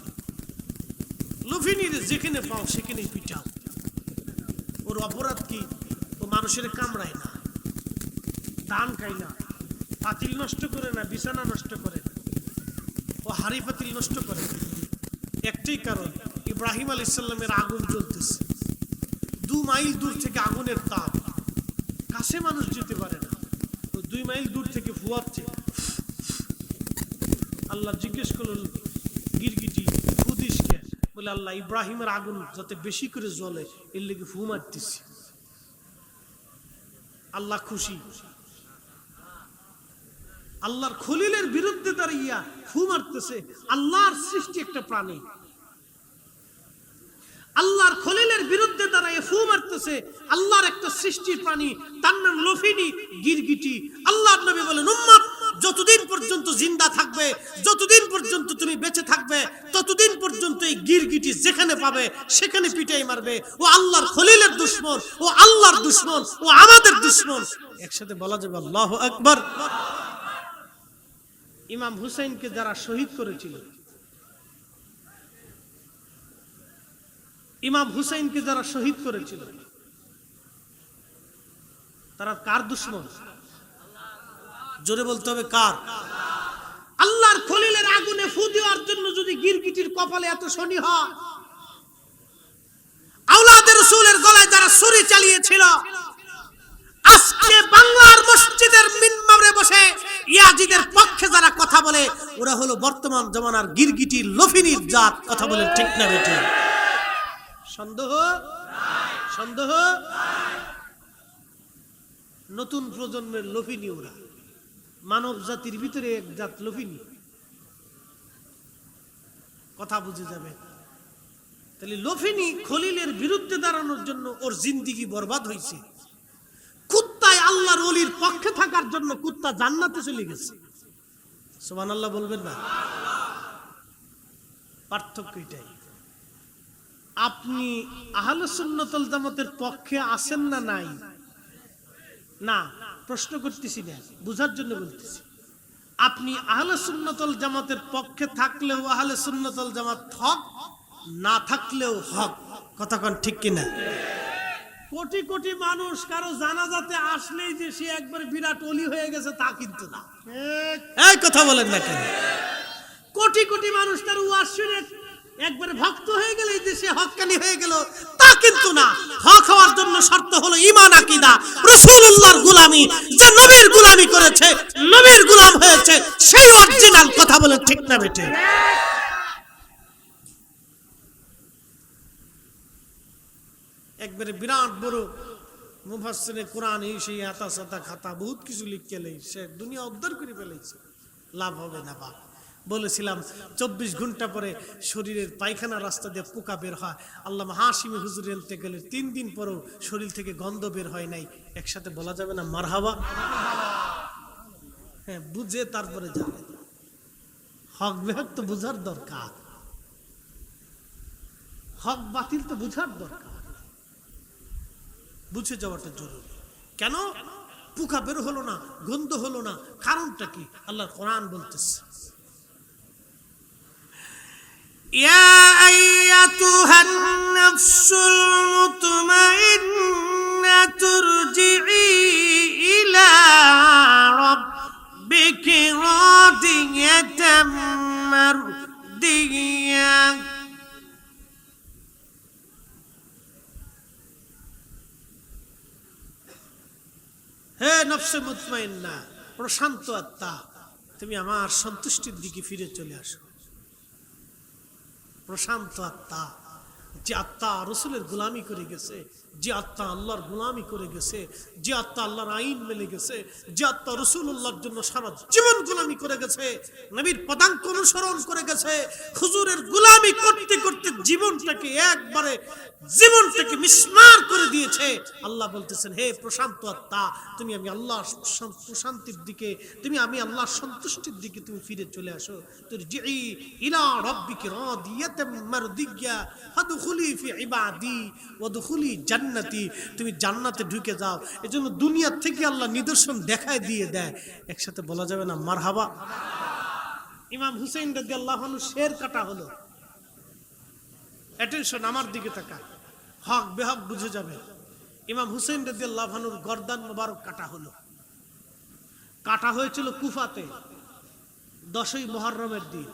লুফিনির যেখানে পাও সেখানেই পিটাও। ওর অপরাধ কি? ও মানুষের কামড়ায় না, ধান খায় না, পাতিল নষ্ট করে না, বিছানা নষ্ট করে না, ও হাড়ি পাতিল নষ্ট করে না। একটাই কারণ, ইব্রাহিম আলাইহিস সালামের আগুন জ্বলতেছে, 2 মাইল দূর থেকে আগুনের তাপ, কাছে মানুষ যেতে পারে না, ও 2 মাইল দূর থেকে ফুয়াচ্ছে। আল্লাহ জিজ্ঞেস করল গিরগিটি, ফুদিস কে? বলে আল্লাহ ইব্রাহিমের আগুন যাতে বেশি করে জ্বলে এর লেগে ফু মারতেছি। আল্লাহ খুশি। আল্লাহর খলিলের বিরুদ্ধে দাঁড়িয়ে ফু মারতেছে। আল্লাহর সৃষ্টি একটা প্রাণী, আল্লাহর খলিলের বিরুদ্ধে দাঁড়িয়ে ফু মারতেছে আল্লাহর একটা সৃষ্টি প্রাণী, তার নাম লফিনী, গিরগিটি। আল্লাহর নবী বলেন, উম্মত যতদিন পর্যন্ত জিন্দা থাকবে, যতদিন পর্যন্ত তুমি বেঁচে থাকবে, ততদিন পর্যন্ত এই গিরগিটি যেখানে পাবে সেখানে পিটাই মারবে। ও আল্লাহর খলিলের দুশমন, ও আল্লাহর দুশমন, ও আমাদের দুশমন। একসাথে বলা যাবে আল্লাহু আকবার। ইমাম হুসাইনকে যারা শহীদ করেছিল, ইমাম হুসাইনকে যারা শহীদ করেছিল তারা কার দুশমন? জোরে বলতে হবে কার? আল্লাহর খলিলের আগুনে ফু দেওয়ার জন্য যদি গিরগিটির কপালে এত শনি হয়, আওলাদের রাসূলের গলায় যারা ছুরি চালিয়েছিল, আজকে বাংলার মসজিদের মিম্বরে বসে ইয়াজিদের পক্ষে যারা কথা বলে, ওরা হলো বর্তমান জমানার গিরগিটির লফিনীর জাত। কথা বলে ঠিক না বেঠিক? সন্দেহ সন্দেহ? নতুন প্রজন্মের লফিনী ওরা, মানব জাতির ভিতরে এক জাত লফিনী। কথা বুঝে যাবে? তাহলে লফিনী খলিলের বিরুদ্ধে দাঁড়ানোর জন্য ওর জিন্দিগি বরবাদ হয়েছে। কুত্তায় আল্লাহর ওলির পক্ষে থাকার জন্য কুত্তা জান্নাতে চলে গেছে। সুবহানাল্লাহ বলবেন না? পার্থক্য এটাই। আপনি আহলে সুন্নাত ওয়াল জামাতের পক্ষে আছেন না নাই? না, প্রশ্ন করতেছি না, বুঝার জন্য বলতেছি। আপনি আহলে সুন্নাত ওয়াল জামাতের পক্ষে থাকলেও আহলে সুন্নাত ওয়াল জামাত হক, না থাকলেও হক। কথা কোন ঠিক কিনা? কোটি কোটি মানুষ কারো জানাজাতে আসলেই যে সে একবার বিরাট ওলি হয়ে গেছে তা কিন্তু না। এই কথা বলেন না কেন? কোটি কোটি মানুষ তার ওয়াজ শুনে একবারে ভক্ত হয়ে গেলে যে সে হক্কানি হয়ে গেল তা কিন্তু না। হক হওয়ার জন্য শর্ত হলো ঈমান, আকীদা, রাসূলুল্লাহর গোলামি। যে নবীর গোলামি করেছে, নবীর গোলাম হয়েছে, সেই অরিজিনাল। কথা বলে ঠিক না বেটে? একবারে বিরাট বড় মুফাসসিরে কোরআন এই সেই আতা সাতা খাতা বহুত কিছু লিখে সে দুনিয়া উদ্ধার করে ফেলেছে। লাভ হবে না বাপ। বলেছিলাম 24 ঘন্টা পরে শরীরের পায়খানা রাস্তা দিয়ে পোকা বের হয়। আল্লামা হাশিমি হুজুর ইন্তেকালের 3 দিন পরেও শরীর থেকে গন্ধ বের হয় নাই। একসাথে বলা যাবে না মারহাবা? হ্যাঁ, বুঝে তারপরে যাবে। হক বেহক তো বুঝার দরকার, হক বাতিল তো বুঝার দরকার, বুঝে যাওয়াটা জরুরি। কেন পোকা বের হলো না, গন্ধ হলো না? কারণটা কি? আল্লাহর কোরআন বলতেছে, ইয়া আইয়াতুহান নাফসুল মুতমাইন্না তুরজিই ইলা রাব্বিকি রাদিয়াতাম মারদিয়া। হে নফসে মুতমাইন্না, প্রশান্ত আত্মা, তুমি আমার সন্তুষ্টির দিকে ফিরে চলে আসো। প্রশান্ত আত্মা, যে আত্মা রাসূলের গোলামি করে গেছে, যে আত্মা আল্লাহর গোলামি করে গেছে, যে আত্মা আল্লাহর আইন মেনে গেছে, যে আত্মা রাসূলুল্লাহর জন্য সারা জীবন গোলামি করে গেছে, নবীর পদাঙ্ক অনুসরণ করে গেছে, হুজুরের গোলামি করতে করতে জীবনটাকে মিসমার করে দিয়েছে। আল্লাহ বলতেছেন, হে প্রশান্ত আত্মা, তুমি আমি আল্লাহর প্রশান্তির দিকে, তুমি আমি আল্লাহর সন্তুষ্টির দিকে তুমি ফিরে চলে আসো। তুরজিই ইলা রাব্বিকি রাদিয়াতাম মারদিয়া ফাদখুলি ফি ইবাদি ওয়াদখুলি জান্নাতি, তুমি জান্নাতে ঢুকে যাও। এজন্য দুনিয়া থেকে আল্লাহ নিদর্শন দেখায় দিয়ে দেয়। একসাথে বলা যাবে না মারহাবা? ইমাম হুসাইন রাদিয়াল্লাহু আনহু শের কাটা হলো। অ্যাটেনশন, আমার দিকে তাকা, হক বেহক বুঝে যাবে। ইমাম হুসাইন রাদিয়াল্লাহু আনহুর গর্দান মোবারক কাটা হলো। কাটা হয়েছিল কুফাতে 10ই মুহররমের দিন।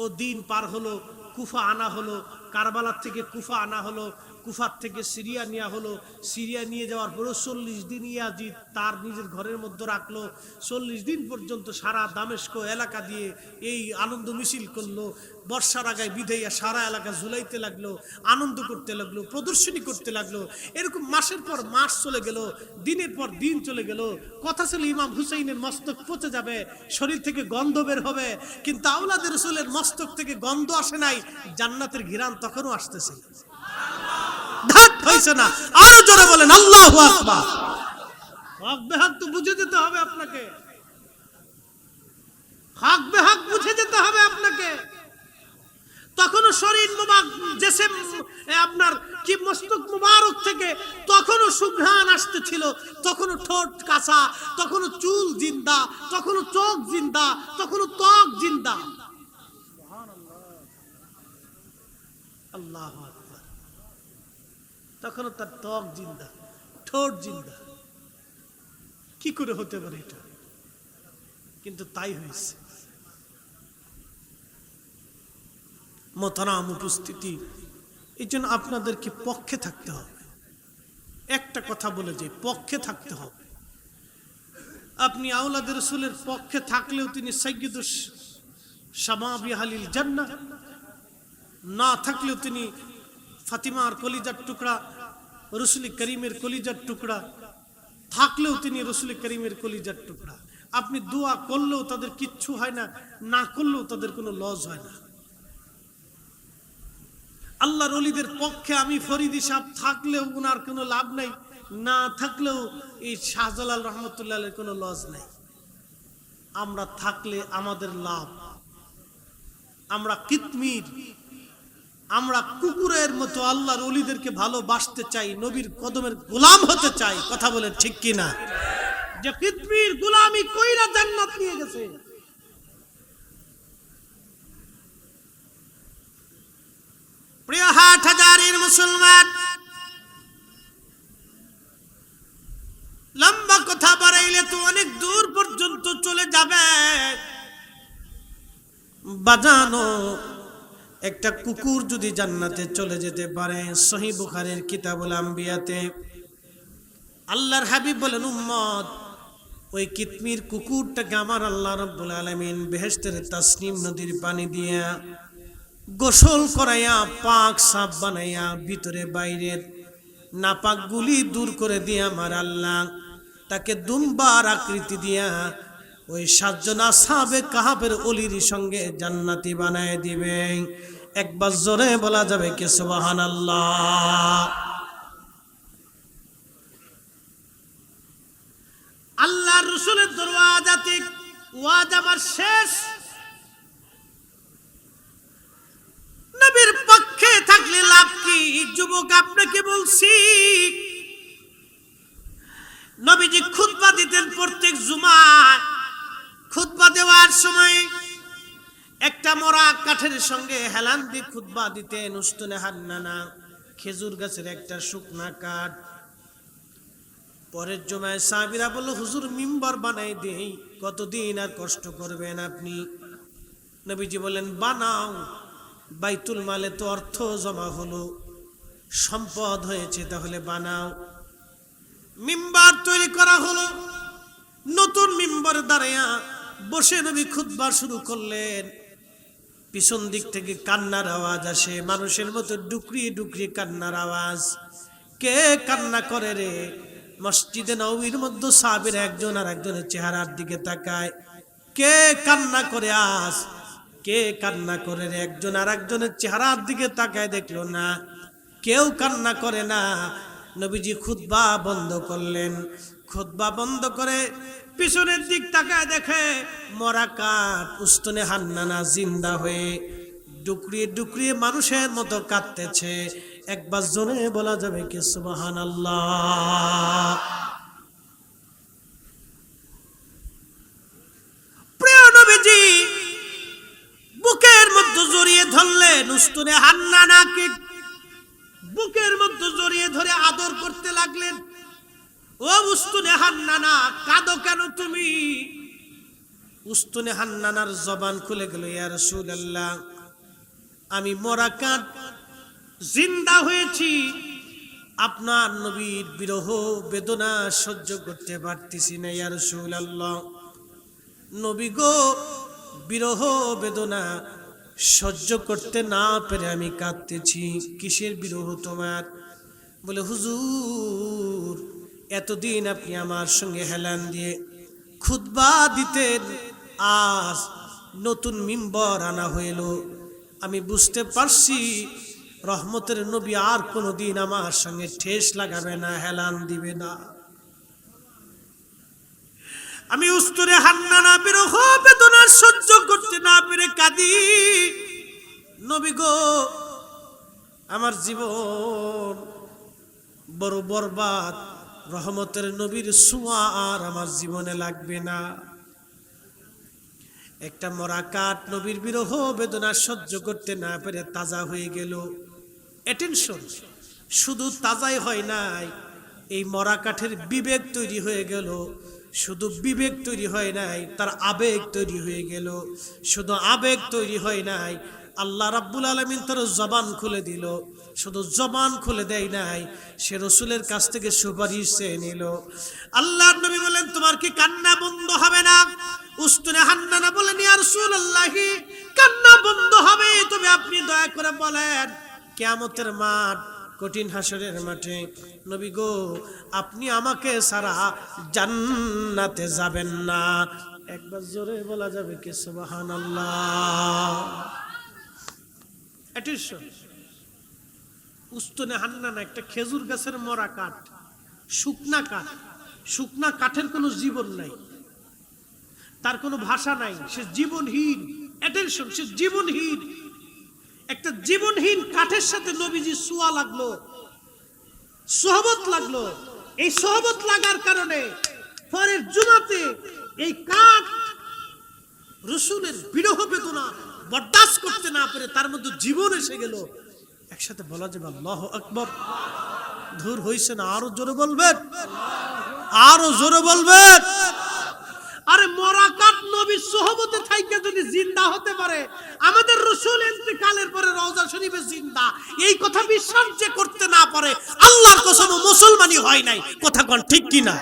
ও দিন পার হলো, কুফা আনা হলো, কারবালার থেকে কুফা আনা হলো, কুফার থেকে সিরিয়া নেওয়া হলো। সিরিয়া নিয়ে যাওয়ার পরেও 40 দিন ইয়াজিদ তার নিজের ঘরের মধ্যে রাখলো। 40 দিন পর্যন্ত সারা দামেস্ক এলাকা দিয়ে এই আনন্দ মিছিল করলো। বর্ষার আগায় বিধাইয়া সারা এলাকা ঝুলাইতে লাগলো, আনন্দ করতে লাগলো, প্রদর্শনী করতে লাগলো। এরকম মাসের পর মাস চলে গেল, দিনের পর দিন চলে গেল। কথা ছিল ইমাম হুসাইনের মস্তক পচে যাবে, শরীর থেকে গন্ধ বের হবে, কিন্তু আওলাদ রাসূলের মস্তক থেকে গন্ধ আসে নাই, জান্নাতের ঘিরান তখনও আসতেছে। ধাত হইছে না। আরো জোরে বলেন আল্লাহু আকবার। হক বেহক তো বুঝে যেতে হবে আপনাকে, হক বেহক বুঝে যেতে হবে আপনাকে। তখনও শরীর মুবারক জিসম আপনার কি মস্তক মুবারক থেকে তখনও সুঘ্রাণ আসতেছিল, তখনও ঠোঁট কাঁচা, তখনও চুল জিন্দা, তখনও চোখ জিন্দা, তখনও ত্বক জিন্দা। সুবহানাল্লাহ, আল্লাহু আকবার। তখনও তার ত্বক জিন্দা, ঠোঁট জিন্দা। কি করে হতে পারে এটা? কিন্তু তাই হয়েছে। মোহতারাম উপস্থিতি, এই জন্য আপনাদেরকে পক্ষে থাকতে হবে। একটা কথা বলে যে পক্ষে থাকতে হবে। আপনি আওলাদ রাসূলের পক্ষে থাকলেও তিনি সাইয়্যিদুশ শাবাবি আহলিল জান্নাহ, না থাকলেও তিনি ফাতিমার কলিজার টুকরা, রাসূল করিমের কলিজার টুকরা, থাকলেও তিনি রাসূল করিমের কলিজার টুকরা। আপনি দোয়া করলেও তাদের কিচ্ছু হয় না, না করলেও তাদের কোনো লস হয় না। আল্লাহর ওলিদের পক্ষে আমি ফরিদি সাহেব থাকলেও ওনার কোনো লাভ নাই, না থাকলেও এই শাহজালাল রহমতুল্লাহের কোনো লস নাই। আমরা থাকলে আমাদের লাভ। আমরা কিতমির, আমরা কুকুরের মতো আল্লাহর ওলিদেরকে ভালোবাসতে চাই, নবীর কদমের গোলাম হতে চাই। কথা বলেন ঠিক কিনা? যে কিতমির গোলামি কইরা জান্নাত নিয়ে গেছে। প্রিয় হাটহাজারীর মুসলমান, লম্বা কথা বাড়াইলে তো অনেক দূর পর্যন্ত চলে যাবে। বাজানো একটা কুকুর যদি জান্নাতে চলে যেতে পারে, সহিহ বুখারীর কিতাবুল আম্বিয়াতে আল্লাহর হাবিব বলেন, উম্মত ওই কিতমির কুকুরটাকে আমার আল্লাহ রাব্বুল আলামিন বেহেশতের তাসনিম নদীর পানি দিয়া গোসল করাইয়া পাক সাফ বানাইয়া ভিতরে বাইরের নাপাকগুলি দূর করে দিয়া আমার আল্লাহ তাকে দুম্বার আকৃতি দিয়া ওই 7 জন আসহাবে কাহাফের ওলির সঙ্গে জান্নাতি বানায় দিবে। একবার জোরে বলা যাবে কি সুবহানাল্লাহ? আল্লাহর রাসূলের দরওয়াজাতে ওয়াজ আমার শেষ। নবীর পক্ষে থাকলে লাভ কি? যুবক আপনাকে বলছি, নবীজি খুতবা দিতেন প্রত্যেক জুমায়। খুতবা দেওয়ার সময় একটা মরা কাঠের সঙ্গে হেলান দিয়ে খুতবা দিতেন। উস্তুনে হান্নানা, খেজুর গাছের একটা শুকনা কাঠ। পরের জুমায় সাহাবীরা বলল, হুজুর মিম্বার বানাই দেই, কতদিন আর কষ্ট করবেন আপনি? নবীজি বলেন, বানাও। বাইতুল মালে তো অর্থ জমা হলো, সম্পদ হয়েছে, তাহলে বানাও। মিম্বার তৈরি করা হলো। নতুন মিম্বরে দাঁড়ায়া বসে নবী খুতবা শুরু করলেন। পিছন দিক থেকে কান্নার আওয়াজ আসে, মানুষের মতো ডুকরিয়ে ডুকরিয়ে কান্নার আওয়াজ। কে কান্না করে রে? মসজিদে নববীর মধ্যে সাহাবীরা একজন আর একজনের চেহারার দিকে তাকায়। কে কান্না করে আজ? কে কান্না করে রে? একজন আর একজনের চেহারার দিকে তাকায়, দেখলো না, কেউ কান্না করে না। নবীজি খুতবা বন্ধ করলেন। খুতবা বন্ধ করে পিছনের দিক তাকায়, দেখে মরা কাঠ উস্তুনে হান্নানা জিন্দা হয়ে ডুকরিয়ে ডুকরিয়ে মানুষের মতো কাঁদতেছে। একবার জোরে বলা যাবে কি সুবহানাল্লাহ? প্রিয় নবীজি বুকের মধ্যে জড়িয়ে ধরলেন উস্তুনে হান্নানাকে, বুকের মধ্যে জড়িয়ে ধরে আদর করতে লাগলেন। ও উস্তুনে হান্নানা, কাঁদো কেন তুমি? উস্তুনে হান্নানার জবান খুলে গেল, ইয়া রাসূলুল্লাহ, আমি মরা কাঠ জিন্দা হয়েছি, আপনার নবীর বিরহ বেদনা সহ্য করতে পারতেছি না ইয়া রাসূলুল্লাহ। নবী গো, বিরহ বেদনা সহ্য করতে না পেরে আমি কাঁদতেছি। কিসের বিরহ তোমার? বলে হুজুর, এতদিন আপনি আমার সঙ্গে হেলান দিয়ে খুতবা দিতেন, আজ নতুন মিম্বর আনা হইল। আমি বুঝতে পারছি রহমতের নবী আর কোনোদিন আমার সঙ্গে ঠেস লাগাবে না, হেলান দিবে না। আমি উস্তুরে হান্নানা বিরহ বেদনা সহ্য করতে না পেরে কাঁদি। নবী গো, আমার জীবন বড় বরবাদ, রহমতের নবীর ছোঁয়া আর আমার জীবনে লাগবে না। একটা মরা কাঠ নবীর বিরহ বেদনা সহ্য করতে না পেরে তাজা হয়ে গেল। অ্যাটেনশন, শুধু তাজাই হয় নাই, এই মরা কাঠের বিবেক তৈরি হয়ে গেল। শুধু বিবেক তৈরি হয় নাই, তার আবেগ তৈরি হয়ে গেল। শুধু আবেগ তৈরি হয় নাই, আল্লাহ রাব্বুল আলামিন তার জবান খুলে দিল। শুধু জবান খুলে দেয় নাই, সে রসুলের কাছ থেকে সুপারিশ চেয়ে নিল। আল্লাহর নবী বলেন, তোমার কি কান্না বন্ধ হবে না? উস্তুনে হান্নানা বলেন, ইয়া রাসূলুল্লাহ, কান্না বন্ধ হবে, তবে আপনি দয়া করে বলেন কিয়ামতের মাঠ, কঠিন হাসরের মাঠে নবী গো, আপনি আমাকে ছাড়া জান্নাতে যাবেন না। একবার জোরে বলা যাবে কি সুবহানাল্লাহ? অ্যাটেনশন, উস্তুনে হান্নানা একটা খেজুর গাছের মরা কাঠ, শুকনা কাঠ। শুকনা কাঠের কোনো জীবন নাই, তার কোনো ভাষা নাই, সে জীবনহীন। অ্যাটেনশন, সে জীবনহীন। একটা জীবনহীন কাঠের সাথে নবীজি ছোঁয়া লাগলো, সোহবত লাগলো। এই সোহবত লাগার কারণে পরের জুমাতে এই কাঠ রসুলের বিরহ বেদনা বরদাস্ত করতে না পেরে তার মধ্যে জীবন এসে গেল। একসাথে বলা যাবে আল্লাহু আকবার। ধুর হইছে না? আরো জোরে বলবেন, আরো জোরে বলবেন। আরে মরা কাঠ নবীর সোহবতে থাইকে যদি জিন্দা হতে পারে, আমাদের রাসূল ইন্তেকালের পরে রওজা শরীফে জিন্দা, এই কথা বিশ্বাস যে করতে না পারে, আল্লাহর কসম মুসলমানই হয় নাই। কথা কোন ঠিক কিনা?